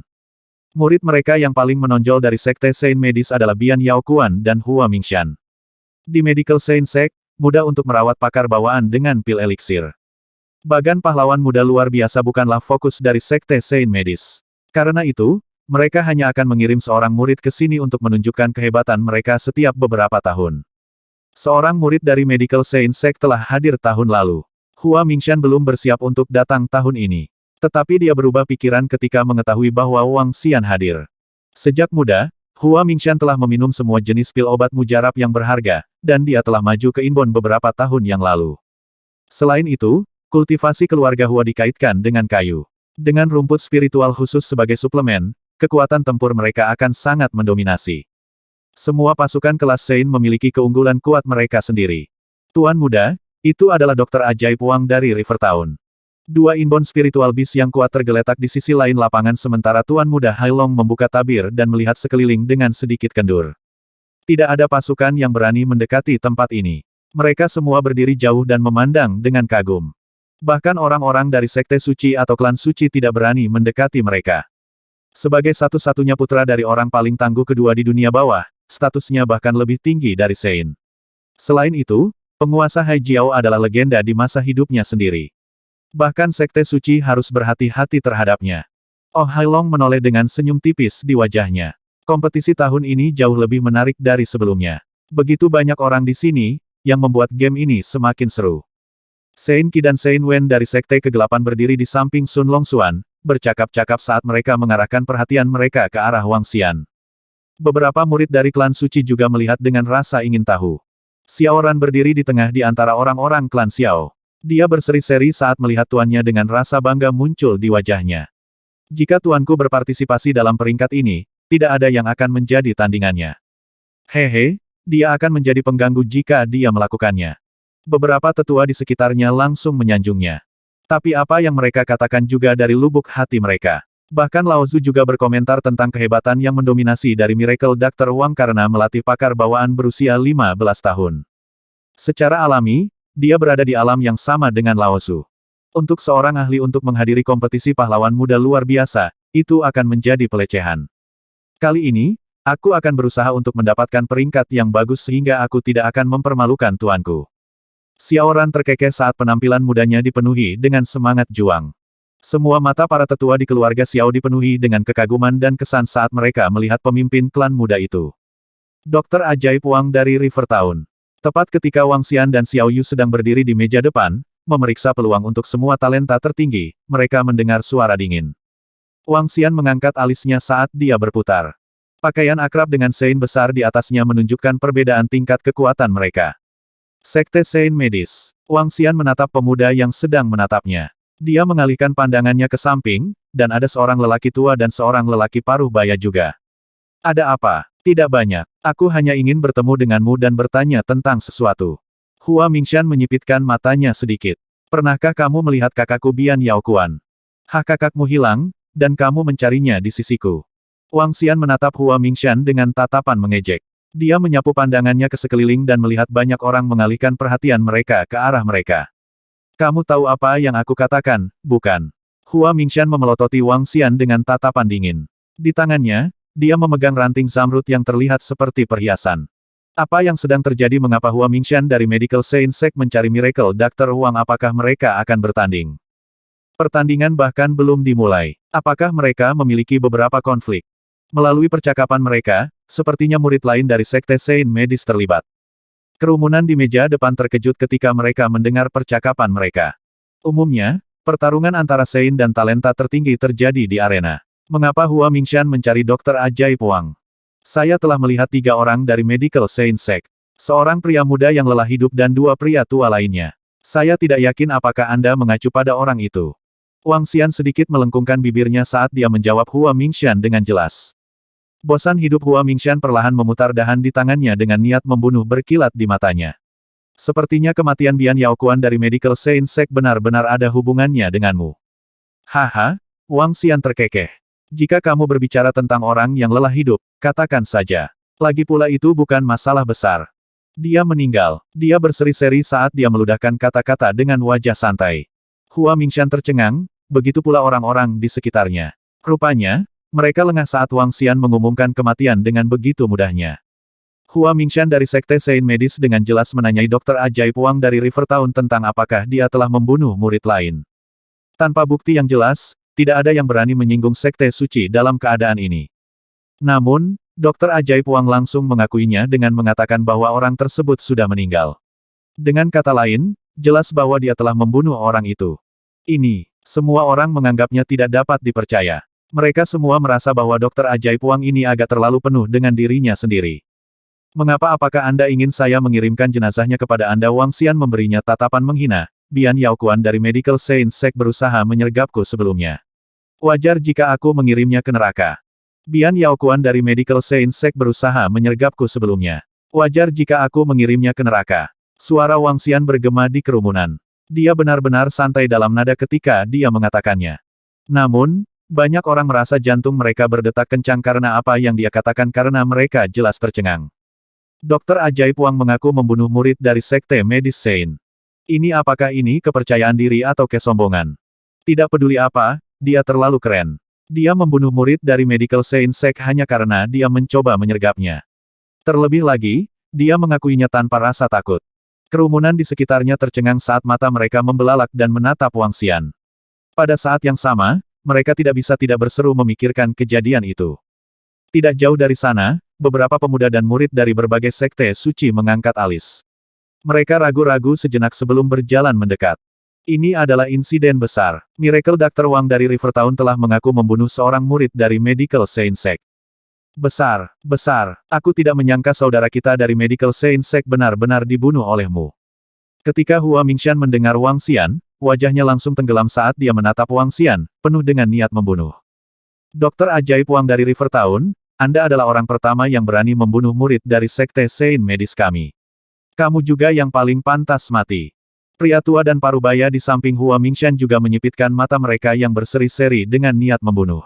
Speaker 1: Murid mereka yang paling menonjol dari Sekte Saint Medis adalah Bian Yao Kuan dan Hua Mingshan. Di Medical Science Sect, mudah untuk merawat pakar bawaan dengan pil eliksir. Bagan pahlawan muda luar biasa bukanlah fokus dari Sekte Saint Medis. Karena itu, mereka hanya akan mengirim seorang murid ke sini untuk menunjukkan kehebatan mereka setiap beberapa tahun. Seorang murid dari Medical Science Sect telah hadir tahun lalu. Hua Mingshan belum bersiap untuk datang tahun ini. Tetapi dia berubah pikiran ketika mengetahui bahwa Wang Xian hadir. Sejak muda, Hua Mingshan telah meminum semua jenis pil obat mujarab yang berharga, dan dia telah maju ke Inbon beberapa tahun yang lalu. Selain itu, kultivasi keluarga Hua dikaitkan dengan kayu. Dengan rumput spiritual khusus sebagai suplemen, kekuatan tempur mereka akan sangat mendominasi. Semua pasukan kelas Sein memiliki keunggulan kuat mereka sendiri. Tuan muda, itu adalah dokter ajaib Wang dari River Town. Dua inbound spiritual beast yang kuat tergeletak di sisi lain lapangan sementara Tuan muda Hailong membuka tabir dan melihat sekeliling dengan sedikit kendur. Tidak ada pasukan yang berani mendekati tempat ini. Mereka semua berdiri jauh dan memandang dengan kagum. Bahkan orang-orang dari Sekte Suci atau Klan Suci tidak berani mendekati mereka. Sebagai satu-satunya putra dari orang paling tangguh kedua di dunia bawah, statusnya bahkan lebih tinggi dari Sein. Selain itu, penguasa Haijiao adalah legenda di masa hidupnya sendiri. Bahkan Sekte Suci harus berhati-hati terhadapnya. Oh Hailong menoleh dengan senyum tipis di wajahnya. Kompetisi tahun ini jauh lebih menarik dari sebelumnya. Begitu banyak orang di sini, yang membuat game ini semakin seru. Sein Qi dan Sein Wen dari Sekte Kegelapan berdiri di samping Sun Longxuan, bercakap-cakap saat mereka mengarahkan perhatian mereka ke arah Wang Xian. Beberapa murid dari klan suci juga melihat dengan rasa ingin tahu. Xiao Ran berdiri di tengah di antara orang-orang klan Xiao. Dia berseri-seri saat melihat tuannya dengan rasa bangga muncul di wajahnya. Jika tuanku berpartisipasi dalam peringkat ini, tidak ada yang akan menjadi tandingannya. Hehe, dia akan menjadi pengganggu jika dia melakukannya. Beberapa tetua di sekitarnya langsung menyanjungnya. Tapi apa yang mereka katakan juga dari lubuk hati mereka. Bahkan Lao Zu juga berkomentar tentang kehebatan yang mendominasi dari Miracle Dr. Wang karena melatih pakar bawaan berusia 15 tahun. Secara alami, dia berada di alam yang sama dengan Lao Zu. Untuk seorang ahli untuk menghadiri kompetisi pahlawan muda luar biasa, itu akan menjadi pelecehan. Kali ini, aku akan berusaha untuk mendapatkan peringkat yang bagus sehingga aku tidak akan mempermalukan tuanku. Xiao Ran terkekeh saat penampilan mudanya dipenuhi dengan semangat juang. Semua mata para tetua di keluarga Xiao dipenuhi dengan kekaguman dan kesan saat mereka melihat pemimpin klan muda itu. Dokter ajaib Wang dari River Town. Tepat ketika Wang Xian dan Xiao Yu sedang berdiri di meja depan, memeriksa peluang untuk semua talenta tertinggi, mereka mendengar suara dingin. Wang Xian mengangkat alisnya saat dia berputar. Pakaian akrab dengan sein besar di atasnya menunjukkan perbedaan tingkat kekuatan mereka. Sekte Sein Medis. Wang Xian menatap pemuda yang sedang menatapnya. Dia mengalihkan pandangannya ke samping, dan ada seorang lelaki tua dan seorang lelaki paruh baya juga. Ada apa? Tidak banyak. Aku hanya ingin bertemu denganmu dan bertanya tentang sesuatu. Hua Mingshan menyipitkan matanya sedikit. Pernahkah kamu melihat kakakku Bian Yao Kuan? Hah, kakakmu hilang, dan kamu mencarinya di sisiku. Wang Xian menatap Hua Mingshan dengan tatapan mengejek. Dia menyapu pandangannya ke sekeliling dan melihat banyak orang mengalihkan perhatian mereka ke arah mereka. Kamu tahu apa yang aku katakan, bukan? Hua Mingshan memelototi Wang Xian dengan tatapan dingin. Di tangannya, dia memegang ranting zamrud yang terlihat seperti perhiasan. Apa yang sedang terjadi? Mengapa Hua Mingshan dari Medical Science Sect mencari Miracle Dr. Wang? Apakah mereka akan bertanding? Pertandingan bahkan belum dimulai. Apakah mereka memiliki beberapa konflik? Melalui percakapan mereka, sepertinya murid lain dari Sekte Sein Medis terlibat. Kerumunan di meja depan terkejut ketika mereka mendengar percakapan mereka. Umumnya, pertarungan antara Sein dan talenta tertinggi terjadi di arena. Mengapa Hua Mingshan mencari dokter ajaib Wang? Saya telah melihat 3 orang dari Medical Science Sect. Seorang pria muda yang lelah hidup dan 2 pria tua lainnya. Saya tidak yakin apakah Anda mengacu pada orang itu. Wang Xian sedikit melengkungkan bibirnya saat dia menjawab Hua Mingshan dengan jelas. Bosan hidup Hua Mingshan perlahan memutar dahan di tangannya dengan niat membunuh berkilat di matanya. Sepertinya kematian Bian Yao Kuan dari Medical Science Sect benar-benar ada hubungannya denganmu. Haha, Wang Xian terkekeh. Jika kamu berbicara tentang orang yang lelah hidup, katakan saja. Lagi pula itu bukan masalah besar. Dia meninggal. Dia berseri-seri saat dia meludahkan kata-kata dengan wajah santai. Hua Mingshan tercengang, begitu pula orang-orang di sekitarnya. Rupanya, mereka lengah saat Wang Xian mengumumkan kematian dengan begitu mudahnya. Hua Mingshan dari Sekte Sein Medis dengan jelas menanyai dokter ajaib Wang dari River Town tentang apakah dia telah membunuh murid lain. Tanpa bukti yang jelas, tidak ada yang berani menyinggung Sekte Suci dalam keadaan ini. Namun, Dokter ajaib Wang langsung mengakuinya dengan mengatakan bahwa orang tersebut sudah meninggal. Dengan kata lain, jelas bahwa dia telah membunuh orang itu. Ini, semua orang menganggapnya tidak dapat dipercaya. Mereka semua merasa bahwa dokter ajaib Wang ini agak terlalu penuh dengan dirinya sendiri. Apakah Anda ingin saya mengirimkan jenazahnya kepada Anda? Wang Xian memberinya tatapan menghina. Bian Yaokuan dari Medical Science Sect berusaha menyergapku sebelumnya. Wajar jika aku mengirimnya ke neraka. Bian Yaokuan dari Medical Science Sect berusaha menyergapku sebelumnya. Wajar jika aku mengirimnya ke neraka. Suara Wang Xian bergema di kerumunan. Dia benar-benar santai dalam nada ketika dia mengatakannya. Namun, banyak orang merasa jantung mereka berdetak kencang karena apa yang dia katakan karena mereka jelas tercengang. Dokter ajaib Wang mengaku membunuh murid dari Sekte Medis Sein. Apakah ini kepercayaan diri atau kesombongan? Tidak peduli apa, dia terlalu keren. Dia membunuh murid dari Medical Science Sect hanya karena dia mencoba menyergapnya. Terlebih lagi, dia mengakuinya tanpa rasa takut. Kerumunan di sekitarnya tercengang saat mata mereka membelalak dan menatap Wang Xian. Pada saat yang sama, mereka tidak bisa tidak berseru memikirkan kejadian itu. Tidak jauh dari sana, beberapa pemuda dan murid dari berbagai sekte suci mengangkat alis. Mereka ragu-ragu sejenak sebelum berjalan mendekat. Ini adalah insiden besar. Miracle Dr. Wang dari Rivertown telah mengaku membunuh seorang murid dari Medical Science Sect. Besar, besar. Aku tidak menyangka saudara kita dari Medical Science Sect benar-benar dibunuh olehmu. Ketika Hua Mingshan mendengar Wang Xian, wajahnya langsung tenggelam saat dia menatap Wang Xian, penuh dengan niat membunuh. Dokter ajaib Wang dari Rivertown, Anda adalah orang pertama yang berani membunuh murid dari Sekte Saint Medis kami. Kamu juga yang paling pantas mati. Pria tua dan parubaya di samping Hua Mingshan juga menyipitkan mata mereka yang berseri-seri dengan niat membunuh.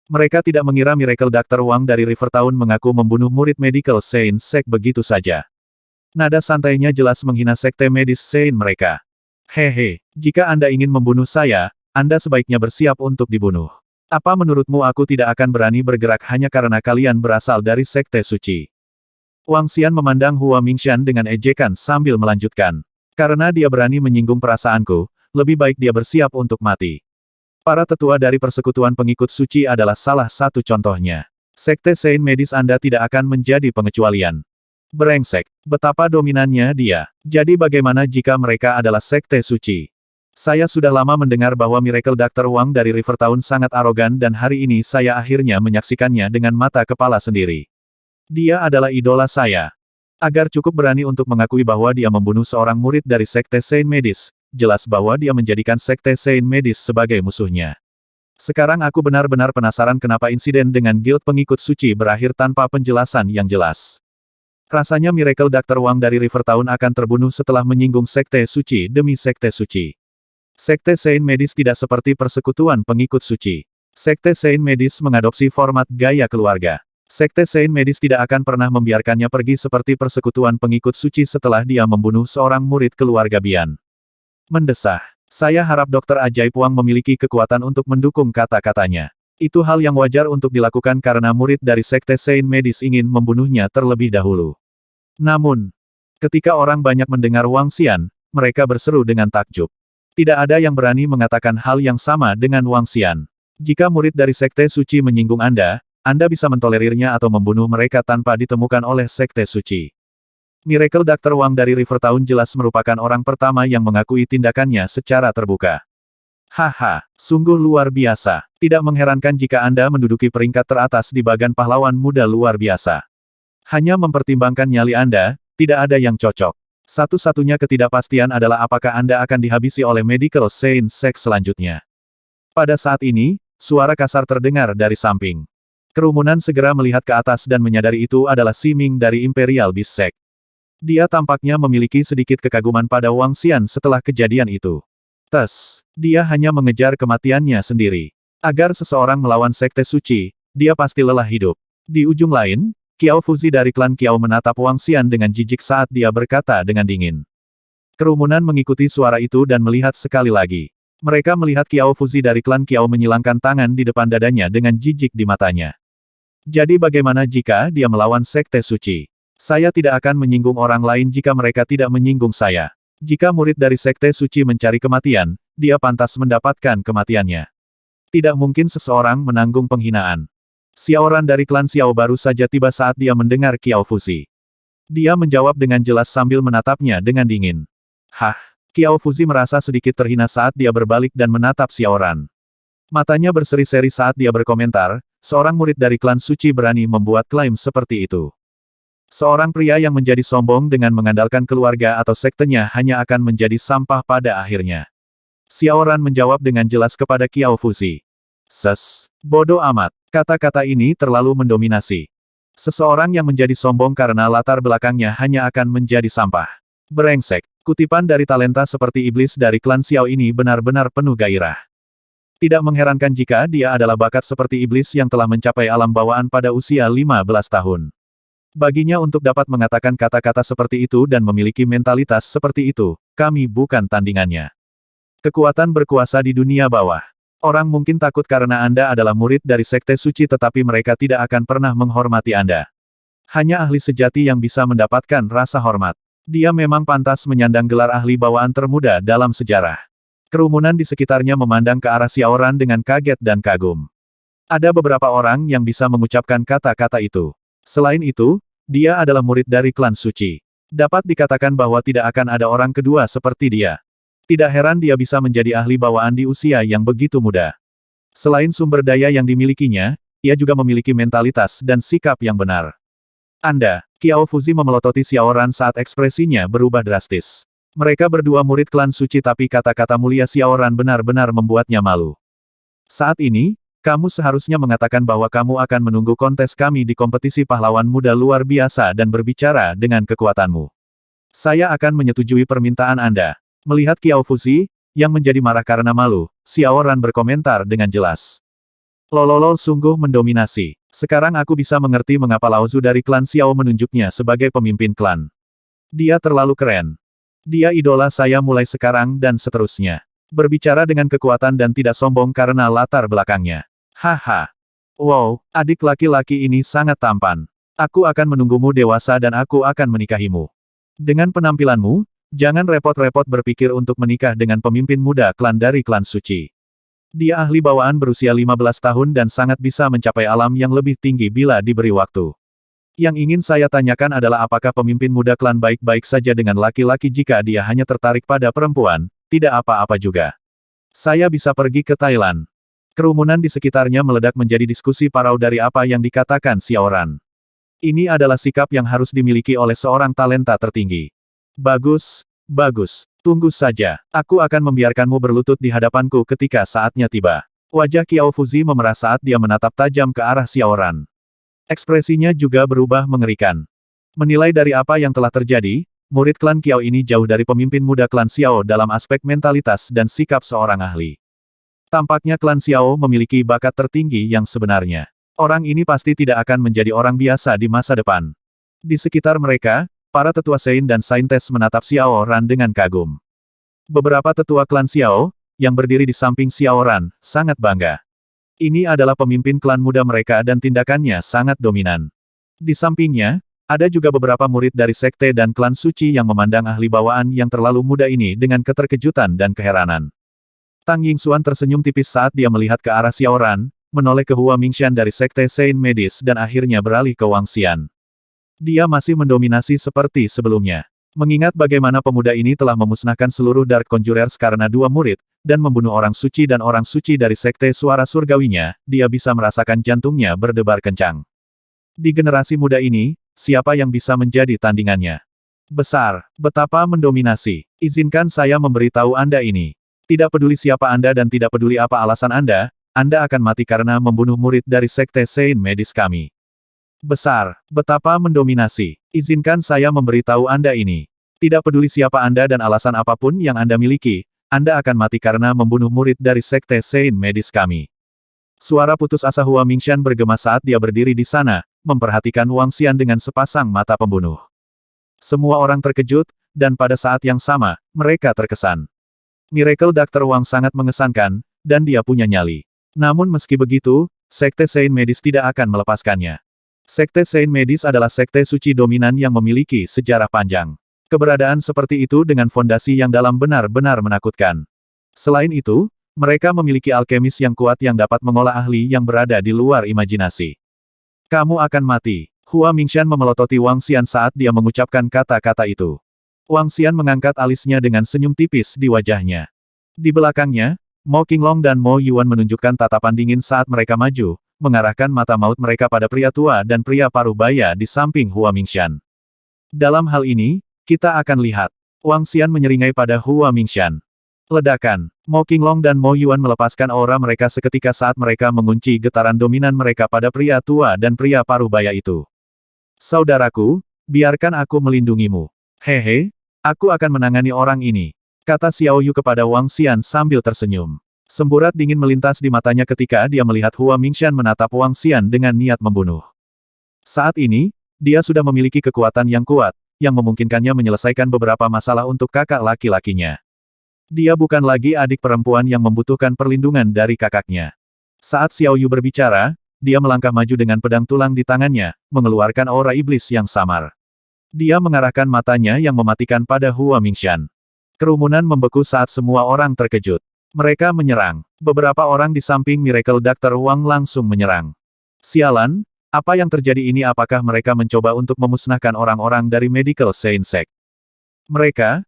Speaker 1: Mereka tidak mengira Miracle Dr. Wang dari Rivertown mengaku membunuh murid Medical Science Sect begitu saja. Nada santainya jelas menghina Sekte Medis Saint mereka. Hehe, jika Anda ingin membunuh saya, Anda sebaiknya bersiap untuk dibunuh. Apa menurutmu aku tidak akan berani bergerak hanya karena kalian berasal dari Sekte Suci? Wang Xian memandang Hua Mingshan dengan ejekan sambil melanjutkan. Karena dia berani menyinggung perasaanku, lebih baik dia bersiap untuk mati. Para tetua dari persekutuan pengikut suci adalah salah satu contohnya. Sekte Saint Medis Anda tidak akan menjadi pengecualian. Brengsek, betapa dominannya dia. Jadi bagaimana jika mereka adalah sekte suci? Saya sudah lama mendengar bahwa Miracle Dr. Wang dari Rivertown sangat arogan dan hari ini saya akhirnya menyaksikannya dengan mata kepala sendiri. Dia adalah idola saya. Agar cukup berani untuk mengakui bahwa dia membunuh seorang murid dari Sekte Saint Medis, jelas bahwa dia menjadikan Sekte Saint Medis sebagai musuhnya. Sekarang aku benar-benar penasaran kenapa insiden dengan guild pengikut suci berakhir tanpa penjelasan yang jelas. Rasanya Miracle Dr. Wang dari Rivertown akan terbunuh setelah menyinggung Sekte Suci demi Sekte Suci. Sekte Saint Medis tidak seperti persekutuan pengikut suci. Sekte Saint Medis mengadopsi format gaya keluarga. Sekte Saint Medis tidak akan pernah membiarkannya pergi seperti persekutuan pengikut suci setelah dia membunuh seorang murid keluarga Bian. Mendesah. Saya harap Dokter Ajaib Wang memiliki kekuatan untuk mendukung kata-katanya. Itu hal yang wajar untuk dilakukan karena murid dari Sekte Saint Medis ingin membunuhnya terlebih dahulu. Namun, ketika orang banyak mendengar Wang Xian, mereka berseru dengan takjub. Tidak ada yang berani mengatakan hal yang sama dengan Wang Xian. Jika murid dari Sekte Suci menyinggung Anda bisa mentolerirnya atau membunuh mereka tanpa ditemukan oleh Sekte Suci. Miracle Dr. Wang dari Rivertown jelas merupakan orang pertama yang mengakui tindakannya secara terbuka. Haha, sungguh luar biasa. Tidak mengherankan jika Anda menduduki peringkat teratas di bagan pahlawan muda luar biasa. Hanya mempertimbangkan nyali Anda, tidak ada yang cocok. Satu-satunya ketidakpastian adalah apakah Anda akan dihabisi oleh Medical Science Sect selanjutnya. Pada saat ini, suara kasar terdengar dari samping. Kerumunan segera melihat ke atas dan menyadari itu adalah Si Ming dari Imperial Beast Sect. Dia tampaknya memiliki sedikit kekaguman pada Wang Xian setelah kejadian itu. Dia hanya mengejar kematiannya sendiri. Agar seseorang melawan Sekte Suci, dia pasti lelah hidup. Di ujung lain, Qiao Fuzi dari klan Qiao menatap Wang Xian dengan jijik saat dia berkata dengan dingin. Kerumunan mengikuti suara itu dan melihat sekali lagi. Mereka melihat Qiao Fuzi dari klan Qiao menyilangkan tangan di depan dadanya dengan jijik di matanya. Jadi bagaimana jika dia melawan Sekte Suci? Saya tidak akan menyinggung orang lain jika mereka tidak menyinggung saya. Jika murid dari Sekte Suci mencari kematian, dia pantas mendapatkan kematiannya. Tidak mungkin seseorang menanggung penghinaan. Xiaoran dari klan Xiao baru saja tiba saat dia mendengar Qiao Fuzi. Dia menjawab dengan jelas sambil menatapnya dengan dingin. Hah? Qiao Fuzi merasa sedikit terhina saat dia berbalik dan menatap Xiaoran. Matanya berseri-seri saat dia berkomentar, seorang murid dari klan suci berani membuat klaim seperti itu. Seorang pria yang menjadi sombong dengan mengandalkan keluarga atau sektenya hanya akan menjadi sampah pada akhirnya. Xiaoran menjawab dengan jelas kepada Qiao Fuzi. Bodoh amat. Kata-kata ini terlalu mendominasi. Seseorang yang menjadi sombong karena latar belakangnya hanya akan menjadi sampah. Brengsek. Kutipan dari talenta seperti iblis dari klan Xiao ini benar-benar penuh gairah. Tidak mengherankan jika dia adalah bakat seperti iblis yang telah mencapai alam bawaan pada usia 15 tahun. Baginya untuk dapat mengatakan kata-kata seperti itu dan memiliki mentalitas seperti itu, kami bukan tandingannya. Kekuatan berkuasa di dunia bawah. Orang mungkin takut karena Anda adalah murid dari sekte suci tetapi mereka tidak akan pernah menghormati Anda. Hanya ahli sejati yang bisa mendapatkan rasa hormat. Dia memang pantas menyandang gelar ahli bawaan termuda dalam sejarah. Kerumunan di sekitarnya memandang ke arah Xiaoran dengan kaget dan kagum. Ada beberapa orang yang bisa mengucapkan kata-kata itu. Selain itu, dia adalah murid dari klan suci. Dapat dikatakan bahwa tidak akan ada orang kedua seperti dia. Tidak heran dia bisa menjadi ahli bawaan di usia yang begitu muda. Selain sumber daya yang dimilikinya, ia juga memiliki mentalitas dan sikap yang benar. Anda, Qiao Fuzi memelototi Xiaoran saat ekspresinya berubah drastis. Mereka berdua murid klan suci tapi kata-kata mulia Xiaoran benar-benar membuatnya malu. Saat ini, kamu seharusnya mengatakan bahwa kamu akan menunggu kontes kami di kompetisi pahlawan muda luar biasa dan berbicara dengan kekuatanmu. Saya akan menyetujui permintaan Anda. Melihat Qiao Fuzi, yang menjadi marah karena malu, Xiaoran berkomentar dengan jelas. Lololol sungguh mendominasi. Sekarang aku bisa mengerti mengapa Lao Zu dari klan Xiao menunjuknya sebagai pemimpin klan. Dia terlalu keren. Dia idola saya mulai sekarang dan seterusnya. Berbicara dengan kekuatan dan tidak sombong karena latar belakangnya. Haha. Wow, adik laki-laki ini sangat tampan. Aku akan menunggumu dewasa dan aku akan menikahimu. Dengan penampilanmu, jangan repot-repot berpikir untuk menikah dengan pemimpin muda klan dari klan suci. Dia ahli bawaan berusia 15 tahun dan sangat bisa mencapai alam yang lebih tinggi bila diberi waktu. Yang ingin saya tanyakan adalah apakah pemimpin muda klan baik-baik saja dengan laki-laki jika dia hanya tertarik pada perempuan, tidak apa-apa juga. Saya bisa pergi ke Thailand. Kerumunan di sekitarnya meledak menjadi diskusi parau dari apa yang dikatakan Xiaoran. Ini adalah sikap yang harus dimiliki oleh seorang talenta tertinggi. Bagus, bagus. Tunggu saja. Aku akan membiarkanmu berlutut di hadapanku ketika saatnya tiba. Wajah Qiao Fuzi memerah saat dia menatap tajam ke arah Xiaoran. Ekspresinya juga berubah mengerikan. Menilai dari apa yang telah terjadi, murid klan Qiao ini jauh dari pemimpin muda klan Xiao dalam aspek mentalitas dan sikap seorang ahli. Tampaknya klan Xiao memiliki bakat tertinggi yang sebenarnya. Orang ini pasti tidak akan menjadi orang biasa di masa depan. Di sekitar mereka, para tetua Sein dan Saintes menatap Xiaoran dengan kagum. Beberapa tetua klan Xiao, yang berdiri di samping Xiaoran, sangat bangga. Ini adalah pemimpin klan muda mereka dan tindakannya sangat dominan. Di sampingnya, ada juga beberapa murid dari sekte dan klan suci yang memandang ahli bawaan yang terlalu muda ini dengan keterkejutan dan keheranan. Tang Yingxuan tersenyum tipis saat dia melihat ke arah Xiaoran, menoleh ke Hua Mingxian dari sekte Saint Medis dan akhirnya beralih ke Wang Xian. Dia masih mendominasi seperti sebelumnya. Mengingat bagaimana pemuda ini telah memusnahkan seluruh Dark Conjurers karena dua murid, dan membunuh orang suci dan orang suci dari sekte suara surgawinya, dia bisa merasakan jantungnya berdebar kencang. Di generasi muda ini, siapa yang bisa menjadi tandingannya? Besar, betapa mendominasi. Izinkan saya memberitahu Anda ini. Tidak peduli siapa Anda dan tidak peduli apa alasan Anda akan mati karena membunuh murid dari sekte Saint Medis kami. Besar, betapa mendominasi. Izinkan saya memberitahu Anda ini. Tidak peduli siapa Anda dan alasan apapun yang Anda miliki, Anda akan mati karena membunuh murid dari sekte Saint Medis kami. Suara putus asa Hua Mingxian bergema saat dia berdiri di sana, memperhatikan Wang Xian dengan sepasang mata pembunuh. Semua orang terkejut, dan pada saat yang sama, mereka terkesan. Miracle Dr. Wang sangat mengesankan, dan dia punya nyali. Namun meski begitu, sekte Saint Medis tidak akan melepaskannya. Sekte Saint Medis adalah sekte suci dominan yang memiliki sejarah panjang. Keberadaan seperti itu dengan fondasi yang dalam benar-benar menakutkan. Selain itu, mereka memiliki alkemis yang kuat yang dapat mengolah ahli yang berada di luar imajinasi. Kamu akan mati. Hua Mingxian memelototi Wang Xian saat dia mengucapkan kata-kata itu. Wang Xian mengangkat alisnya dengan senyum tipis di wajahnya. Di belakangnya, Mo Qinglong dan Mo Yuan menunjukkan tatapan dingin saat mereka maju, mengarahkan mata maut mereka pada pria tua dan pria paruh baya di samping Hua Mingxian. Dalam hal ini, kita akan lihat. Wang Xian menyeringai pada Hua Mingxian. Ledakan. Mo Qinglong dan Mo Yuan melepaskan aura mereka seketika saat mereka mengunci getaran dominan mereka pada pria tua dan pria paruh baya itu. Saudaraku, biarkan aku melindungimu. Hehe, aku akan menangani orang ini, kata Xiao Yu kepada Wang Xian sambil tersenyum. Semburat dingin melintas di matanya ketika dia melihat Hua Mingxian menatap Wang Xian dengan niat membunuh. Saat ini, dia sudah memiliki kekuatan yang kuat, yang memungkinkannya menyelesaikan beberapa masalah untuk kakak laki-lakinya. Dia bukan lagi adik perempuan yang membutuhkan perlindungan dari kakaknya. Saat Xiao Yu berbicara, dia melangkah maju dengan pedang tulang di tangannya, mengeluarkan aura iblis yang samar. Dia mengarahkan matanya yang mematikan pada Hua Mingxian. Kerumunan membeku saat semua orang terkejut. Mereka menyerang. Beberapa orang di samping Miracle Dr. Wang langsung menyerang. Sialan, apa yang terjadi ini? Apakah mereka mencoba untuk memusnahkan orang-orang dari Medical Saint Sect? Mereka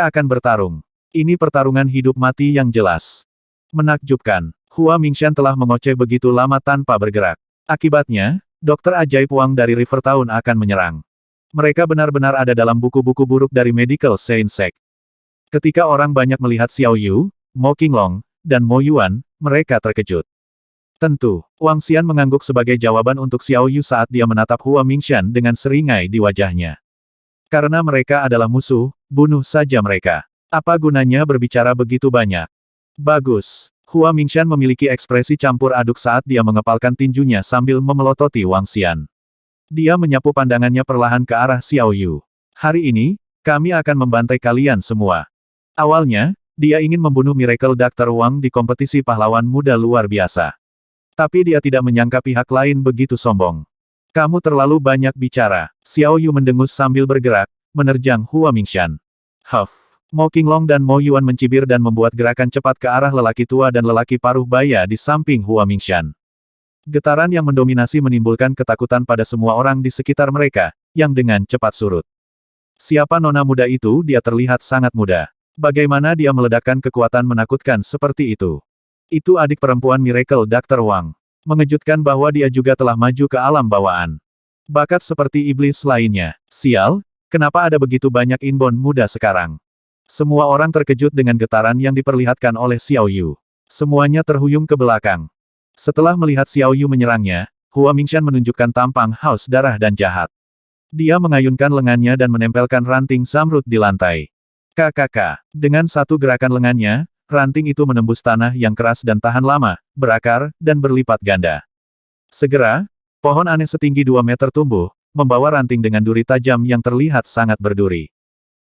Speaker 1: akan bertarung. Ini pertarungan hidup mati yang jelas. Menakjubkan, Hua Mingxian telah mengoceh begitu lama tanpa bergerak. Akibatnya, Dokter Ajaib Wang dari River Town akan menyerang. Mereka benar-benar ada dalam buku-buku buruk dari Medical Saint Sect. Ketika orang banyak melihat Xiao Yu, Mo Qinglong, dan Mo Yuan, mereka terkejut. Tentu, Wang Xian mengangguk sebagai jawaban untuk Xiao Yu saat dia menatap Hua Mingxian dengan seringai di wajahnya. Karena mereka adalah musuh, bunuh saja mereka. Apa gunanya berbicara begitu banyak? Bagus. Hua Mingxian memiliki ekspresi campur aduk saat dia mengepalkan tinjunya sambil memelototi Wang Xian. Dia menyapu pandangannya perlahan ke arah Xiao Yu. Hari ini, kami akan membantai kalian semua. Awalnya, dia ingin membunuh Miracle Dr. Wang di kompetisi pahlawan muda luar biasa. Tapi dia tidak menyangka pihak lain begitu sombong. Kamu terlalu banyak bicara. Xiao Yu mendengus sambil bergerak, menerjang Hua Mingxian. Huff. Mo Qinglong dan Mo Yuan mencibir dan membuat gerakan cepat ke arah lelaki tua dan lelaki paruh baya di samping Hua Mingxian. Getaran yang mendominasi menimbulkan ketakutan pada semua orang di sekitar mereka, yang dengan cepat surut. Siapa nona muda itu? Dia terlihat sangat muda. Bagaimana dia meledakkan kekuatan menakutkan seperti itu? Itu adik perempuan Miracle Dr. Wang. Mengejutkan bahwa dia juga telah maju ke alam bawaan. Bakat seperti iblis lainnya. Sial, kenapa ada begitu banyak inbound muda sekarang? Semua orang terkejut dengan getaran yang diperlihatkan oleh Xiao Yu. Semuanya terhuyung ke belakang. Setelah melihat Xiao Yu menyerangnya, Hua Mingxian menunjukkan tampang haus darah dan jahat. Dia mengayunkan lengannya dan menempelkan ranting zamrud di lantai. KKK. Dengan satu gerakan lengannya, ranting itu menembus tanah yang keras dan tahan lama, berakar, dan berlipat ganda. Segera, pohon aneh setinggi 2 meter tumbuh, membawa ranting dengan duri tajam yang terlihat sangat berduri.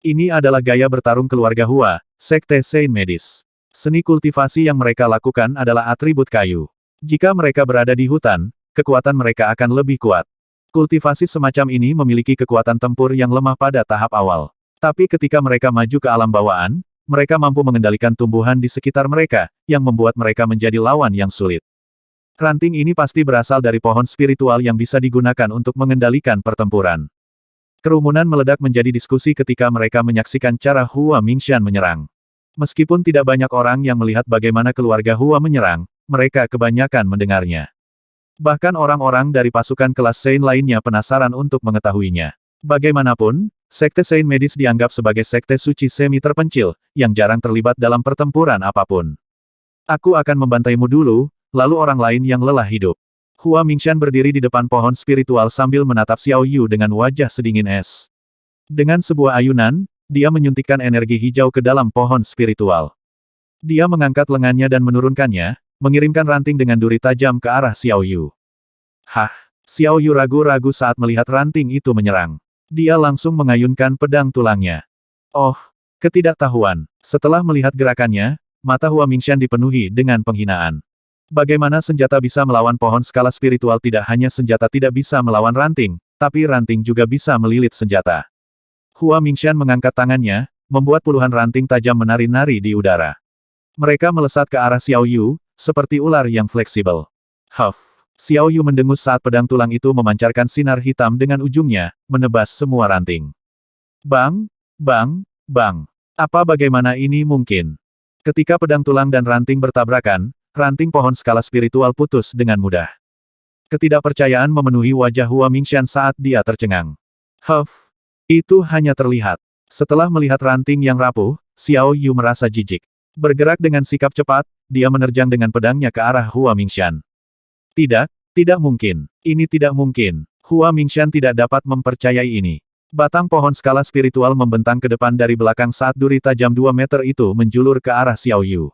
Speaker 1: Ini adalah gaya bertarung keluarga Hua, Sekte Saint Medis. Seni kultivasi yang mereka lakukan adalah atribut kayu. Jika mereka berada di hutan, kekuatan mereka akan lebih kuat. Kultivasi semacam ini memiliki kekuatan tempur yang lemah pada tahap awal. Tapi ketika mereka maju ke alam bawaan, mereka mampu mengendalikan tumbuhan di sekitar mereka, yang membuat mereka menjadi lawan yang sulit. Ranting ini pasti berasal dari pohon spiritual yang bisa digunakan untuk mengendalikan pertempuran. Kerumunan meledak menjadi diskusi ketika mereka menyaksikan cara Hua Mingxian menyerang. Meskipun tidak banyak orang yang melihat bagaimana keluarga Hua menyerang, mereka kebanyakan mendengarnya. Bahkan orang-orang dari pasukan kelas Saint lainnya penasaran untuk mengetahuinya. Bagaimanapun, Sekte Saint Medis dianggap sebagai sekte suci semi terpencil, yang jarang terlibat dalam pertempuran apapun. Aku akan membantaimu dulu, lalu orang lain yang lelah hidup. Hua Mingxian berdiri di depan pohon spiritual sambil menatap Xiao Yu dengan wajah sedingin es. Dengan sebuah ayunan, dia menyuntikkan energi hijau ke dalam pohon spiritual. Dia mengangkat lengannya dan menurunkannya, mengirimkan ranting dengan duri tajam ke arah Xiao Yu. Hah! Xiao Yu ragu-ragu saat melihat ranting itu menyerang. Dia langsung mengayunkan pedang tulangnya. Oh! Ketidaktahuan. Setelah melihat gerakannya, mata Hua Mingxian dipenuhi dengan penghinaan. Bagaimana senjata bisa melawan pohon skala spiritual? Tidak hanya senjata tidak bisa melawan ranting, tapi ranting juga bisa melilit senjata. Hua Mingxian mengangkat tangannya, membuat puluhan ranting tajam menari-nari di udara. Mereka melesat ke arah Xiao Yu, seperti ular yang fleksibel. Huff! Xiao Yu mendengus saat pedang tulang itu memancarkan sinar hitam dengan ujungnya, menebas semua ranting. Bang! Bang! Bang! Apa bagaimana ini mungkin? Ketika pedang tulang dan ranting bertabrakan, ranting pohon skala spiritual putus dengan mudah. Ketidakpercayaan memenuhi wajah Hua Mingxian saat dia tercengang. Huff! Itu hanya terlihat. Setelah melihat ranting yang rapuh, Xiao Yu merasa jijik. Bergerak dengan sikap cepat, dia menerjang dengan pedangnya ke arah Hua Mingxian. Tidak, tidak mungkin. Ini tidak mungkin. Hua Mingxian tidak dapat mempercayai ini. Batang pohon skala spiritual membentang ke depan dari belakang saat duri tajam 2 meter itu menjulur ke arah Xiao Yu.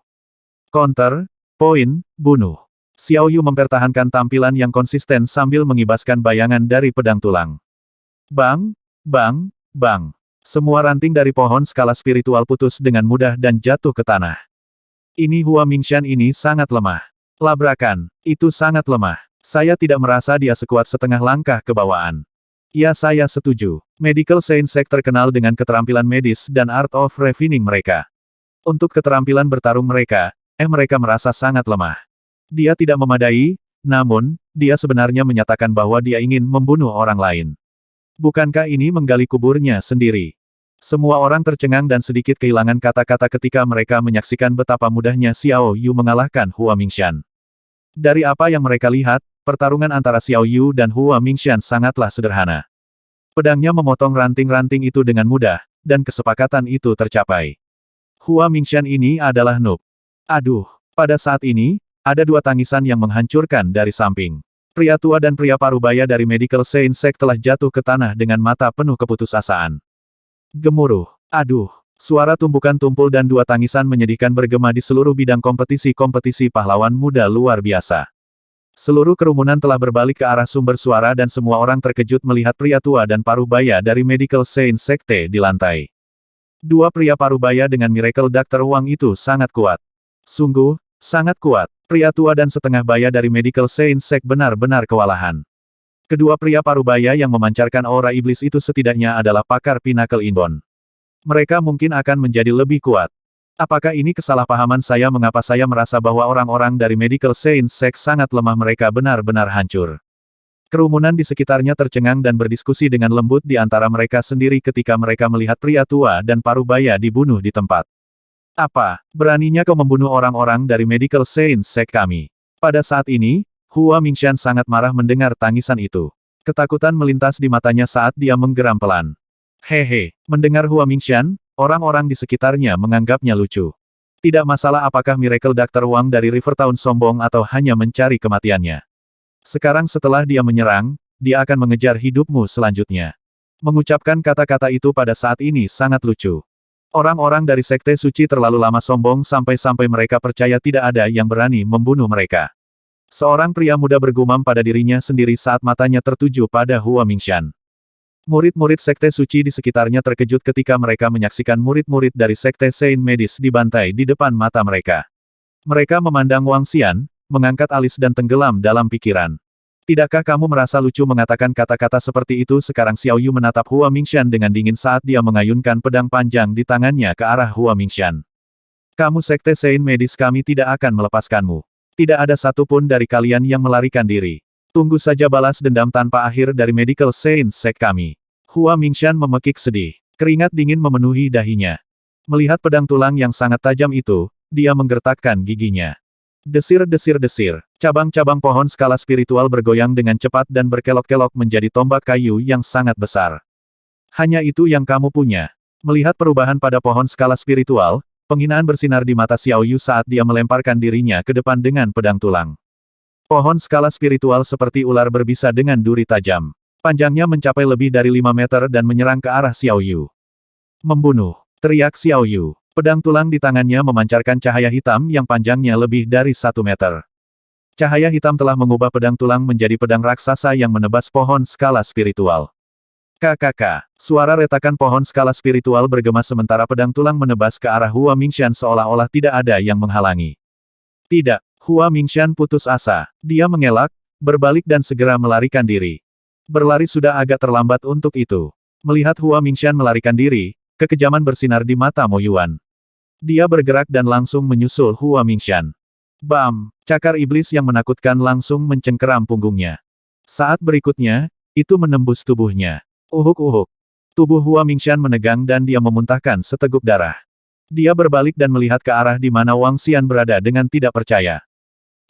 Speaker 1: Counter, poin, bunuh. Xiao Yu mempertahankan tampilan yang konsisten sambil mengibaskan bayangan dari pedang tulang. Bang! Bang! Bang! Semua ranting dari pohon skala spiritual putus dengan mudah dan jatuh ke tanah. Ini Hua Mingxian ini sangat lemah. Labrakan, itu sangat lemah. Saya tidak merasa dia sekuat setengah langkah kebawaan. Ya, saya setuju. Medical Science terkenal dengan keterampilan medis dan art of refining mereka. Untuk keterampilan bertarung mereka, mereka merasa sangat lemah. Dia tidak memadai, namun, dia sebenarnya menyatakan bahwa dia ingin membunuh orang lain. Bukankah ini menggali kuburnya sendiri? Semua orang tercengang dan sedikit kehilangan kata-kata ketika mereka menyaksikan betapa mudahnya Xiao Yu mengalahkan Hua Mingxian. Dari apa yang mereka lihat, pertarungan antara Xiao Yu dan Hua Mingxian sangatlah sederhana. Pedangnya memotong ranting-ranting itu dengan mudah, dan kesepakatan itu tercapai. Hua Mingxian ini adalah noob. Aduh, pada saat ini, ada dua tangisan yang menghancurkan dari samping. Pria tua dan pria parubaya dari Medical Science telah jatuh ke tanah dengan mata penuh keputusasaan. Gemuruh. Aduh. Suara tumbukan tumpul dan dua tangisan menyedihkan bergema di seluruh bidang kompetisi-kompetisi pahlawan muda luar biasa. Seluruh kerumunan telah berbalik ke arah sumber suara dan semua orang terkejut melihat pria tua dan parubaya dari Medical Science Sekte di lantai. Dua pria parubaya dengan Miracle Dr. Wang itu sangat kuat. Sungguh, sangat kuat. Pria tua dan setengah baya dari Medical Science Sekte benar-benar kewalahan. Kedua pria parubaya yang memancarkan aura iblis itu setidaknya adalah pakar Pinnacle Inbound. Mereka mungkin akan menjadi lebih kuat. Apakah ini kesalahpahaman saya mengapa saya merasa bahwa orang-orang dari Medical Science Sekte sangat lemah mereka benar-benar hancur. Kerumunan di sekitarnya tercengang dan berdiskusi dengan lembut di antara mereka sendiri ketika mereka melihat pria tua dan parubaya dibunuh di tempat. Apa, beraninya kau membunuh orang-orang dari Medical Science Sekte kami? Pada saat ini, Hua Mingxian sangat marah mendengar tangisan itu. Ketakutan melintas di matanya saat dia menggeram pelan. Hehe, mendengar Hua Mingxian, orang-orang di sekitarnya menganggapnya lucu. Tidak masalah apakah Miracle Dr. Wang dari Rivertown sombong atau hanya mencari kematiannya. Sekarang setelah dia menyerang, dia akan mengejar hidupmu selanjutnya. Mengucapkan kata-kata itu pada saat ini sangat lucu. Orang-orang dari Sekte Suci terlalu lama sombong sampai-sampai mereka percaya tidak ada yang berani membunuh mereka. Seorang pria muda bergumam pada dirinya sendiri saat matanya tertuju pada Hua Mingxian. Murid-murid Sekte Suci di sekitarnya terkejut ketika mereka menyaksikan murid-murid dari Sekte Saint Medis dibantai di depan mata mereka. Mereka memandang Wang Xian, mengangkat alis dan tenggelam dalam pikiran. Tidakkah kamu merasa lucu mengatakan kata-kata seperti itu? Sekarang Xiao Yu menatap Hua Mingxian dengan dingin saat dia mengayunkan pedang panjang di tangannya ke arah Hua Mingxian. Kamu Sekte Saint Medis kami tidak akan melepaskanmu. Tidak ada satupun dari kalian yang melarikan diri. Tunggu saja balas dendam tanpa akhir dari Medical Science Sekte kami. Hua Mingxian memekik sedih. Keringat dingin memenuhi dahinya. Melihat pedang tulang yang sangat tajam itu, dia menggertakkan giginya. Desir-desir-desir. Cabang-cabang pohon skala spiritual bergoyang dengan cepat dan berkelok-kelok menjadi tombak kayu yang sangat besar. Hanya itu yang kamu punya. Melihat perubahan pada pohon skala spiritual, penghinaan bersinar di mata Xiao Yu saat dia melemparkan dirinya ke depan dengan pedang tulang. Pohon skala spiritual seperti ular berbisa dengan duri tajam. Panjangnya mencapai lebih dari 5 meter dan menyerang ke arah Xiao Yu. Membunuh, teriak Xiao Yu. Pedang tulang di tangannya memancarkan cahaya hitam yang panjangnya lebih dari 1 meter. Cahaya hitam telah mengubah pedang tulang menjadi pedang raksasa yang menebas pohon skala spiritual. KKK, suara retakan pohon skala spiritual bergema sementara pedang tulang menebas ke arah Hua Mingxian seolah-olah tidak ada yang menghalangi. Tidak, Hua Mingxian putus asa. Dia mengelak, berbalik dan segera melarikan diri. Berlari sudah agak terlambat untuk itu. Melihat Hua Mingxian melarikan diri, kekejaman bersinar di mata Mo Yuan. Dia bergerak dan langsung menyusul Hua Mingxian. Bam! Cakar iblis yang menakutkan langsung mencengkeram punggungnya. Saat berikutnya, itu menembus tubuhnya. Uhuk-uhuk. Tubuh Hua Mingshan menegang dan dia memuntahkan seteguk darah. Dia berbalik dan melihat ke arah di mana Wang Xian berada dengan tidak percaya.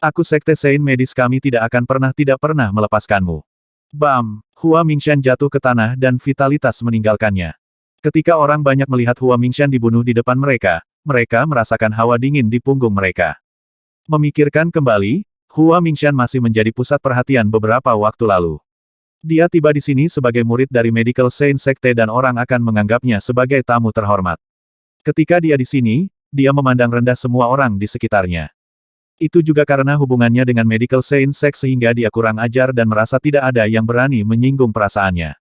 Speaker 1: Aku Sekte Saint Medis, kami tidak pernah melepaskanmu. Bam! Hua Mingshan jatuh ke tanah dan vitalitas meninggalkannya. Ketika orang banyak melihat Hua Mingshan dibunuh di depan mereka, mereka merasakan hawa dingin di punggung mereka. Memikirkan kembali, Hua Mingshan masih menjadi pusat perhatian beberapa waktu lalu. Dia tiba di sini sebagai murid dari Medical Saint Sekte dan orang akan menganggapnya sebagai tamu terhormat. Ketika dia di sini, dia memandang rendah semua orang di sekitarnya. Itu juga karena hubungannya dengan Medical Saint Sekte sehingga dia kurang ajar dan merasa tidak ada yang berani menyinggung perasaannya.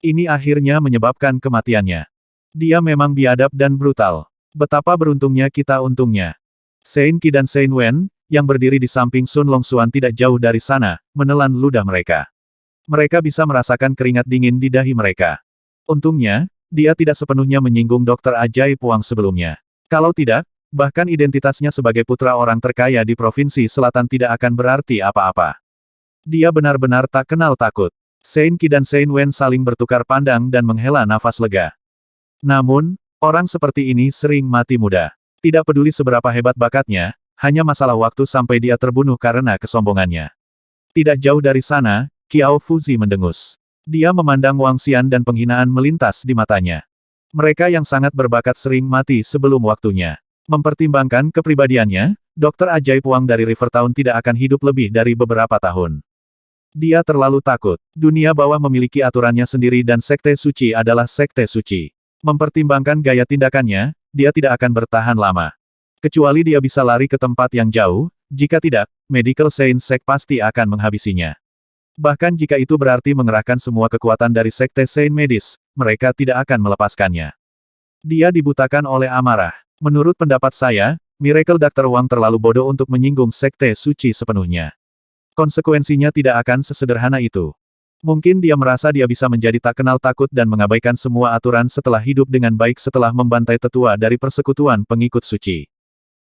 Speaker 1: Ini akhirnya menyebabkan kematiannya. Dia memang biadab dan brutal. Betapa beruntungnya kita untungnya. Saint Qi dan Saint Wen, yang berdiri di samping Sun Longxuan tidak jauh dari sana, menelan ludah mereka. Mereka bisa merasakan keringat dingin di dahi mereka. Untungnya, dia tidak sepenuhnya menyinggung Dokter Ajaib Wang sebelumnya. Kalau tidak, bahkan identitasnya sebagai putra orang terkaya di Provinsi Selatan tidak akan berarti apa-apa. Dia benar-benar tak kenal takut. Saint Qi dan Saint Wen saling bertukar pandang dan menghela nafas lega. Namun, orang seperti ini sering mati muda. Tidak peduli seberapa hebat bakatnya, hanya masalah waktu sampai dia terbunuh karena kesombongannya. Tidak jauh dari sana, Qiao Fuzi mendengus. Dia memandang Wang Xian dan penghinaan melintas di matanya. Mereka yang sangat berbakat sering mati sebelum waktunya. Mempertimbangkan kepribadiannya, Dokter Ajaib Wang dari River Town tidak akan hidup lebih dari beberapa tahun. Dia terlalu takut. Dunia bawah memiliki aturannya sendiri dan Sekte Suci adalah Sekte Suci. Mempertimbangkan gaya tindakannya, dia tidak akan bertahan lama. Kecuali dia bisa lari ke tempat yang jauh, jika tidak, Medical Saint Sekte pasti akan menghabisinya. Bahkan jika itu berarti mengerahkan semua kekuatan dari Sekte Saint Medis, mereka tidak akan melepaskannya. Dia dibutakan oleh amarah. Menurut pendapat saya, Miracle Dr. Wang terlalu bodoh untuk menyinggung Sekte Suci sepenuhnya. Konsekuensinya tidak akan sesederhana itu. Mungkin dia merasa dia bisa menjadi tak kenal takut dan mengabaikan semua aturan setelah hidup dengan baik setelah membantai tetua dari persekutuan pengikut suci.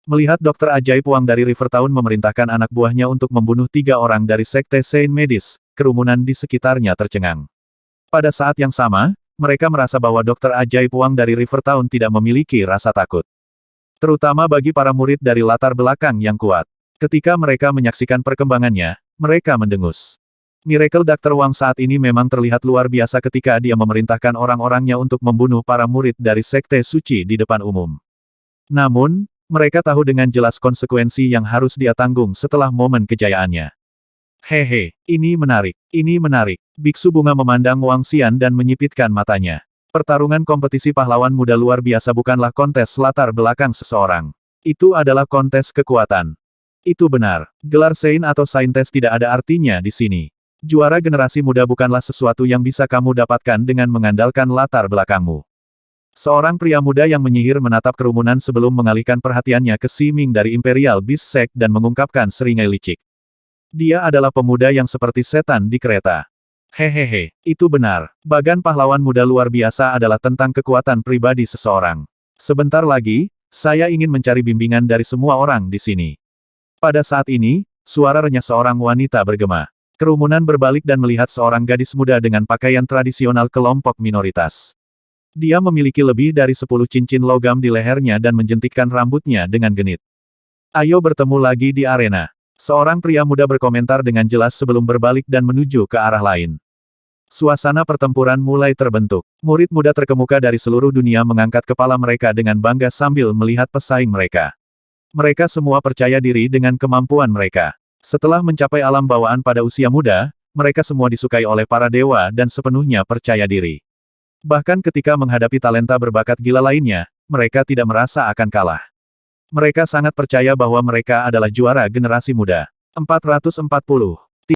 Speaker 1: Melihat Dokter Ajaib Wang dari River Town memerintahkan anak buahnya untuk membunuh 3 orang dari Sekte Saint Medis, kerumunan di sekitarnya tercengang. Pada saat yang sama, mereka merasa bahwa Dokter Ajaib Wang dari River Town tidak memiliki rasa takut. Terutama bagi para murid dari latar belakang yang kuat. Ketika mereka menyaksikan perkembangannya, mereka mendengus. Miracle Dr. Wang saat ini memang terlihat luar biasa ketika dia memerintahkan orang-orangnya untuk membunuh para murid dari Sekte Suci di depan umum. Namun, mereka tahu dengan jelas konsekuensi yang harus dia tanggung setelah momen kejayaannya. Hehe, ini menarik, ini menarik. Biksu bunga memandang Wang Xian dan menyipitkan matanya. Pertarungan kompetisi pahlawan muda luar biasa bukanlah kontes latar belakang seseorang. Itu adalah kontes kekuatan. Itu benar. Gelar Saint atau Saintes tidak ada artinya di sini. Juara generasi muda bukanlah sesuatu yang bisa kamu dapatkan dengan mengandalkan latar belakangmu. Seorang pria muda yang menyihir menatap kerumunan sebelum mengalihkan perhatiannya ke Si Ming dari Imperial Beast Sect dan mengungkapkan seringai licik. Dia adalah pemuda yang seperti setan di kereta. Hehehe, itu benar. Bagan pahlawan muda luar biasa adalah tentang kekuatan pribadi seseorang. Sebentar lagi, saya ingin mencari bimbingan dari semua orang di sini. Pada saat ini, suara renyah seorang wanita bergema. Kerumunan berbalik dan melihat seorang gadis muda dengan pakaian tradisional kelompok minoritas. Dia memiliki lebih dari 10 cincin logam di lehernya dan menjentikkan rambutnya dengan genit. Ayo bertemu lagi di arena. Seorang pria muda berkomentar dengan jelas sebelum berbalik dan menuju ke arah lain. Suasana pertempuran mulai terbentuk. Murid muda terkemuka dari seluruh dunia mengangkat kepala mereka dengan bangga sambil melihat pesaing mereka. Mereka semua percaya diri dengan kemampuan mereka. Setelah mencapai alam bawaan pada usia muda, mereka semua disukai oleh para dewa dan sepenuhnya percaya diri. Bahkan ketika menghadapi talenta berbakat gila lainnya, mereka tidak merasa akan kalah. Mereka sangat percaya bahwa mereka adalah juara generasi muda. 440.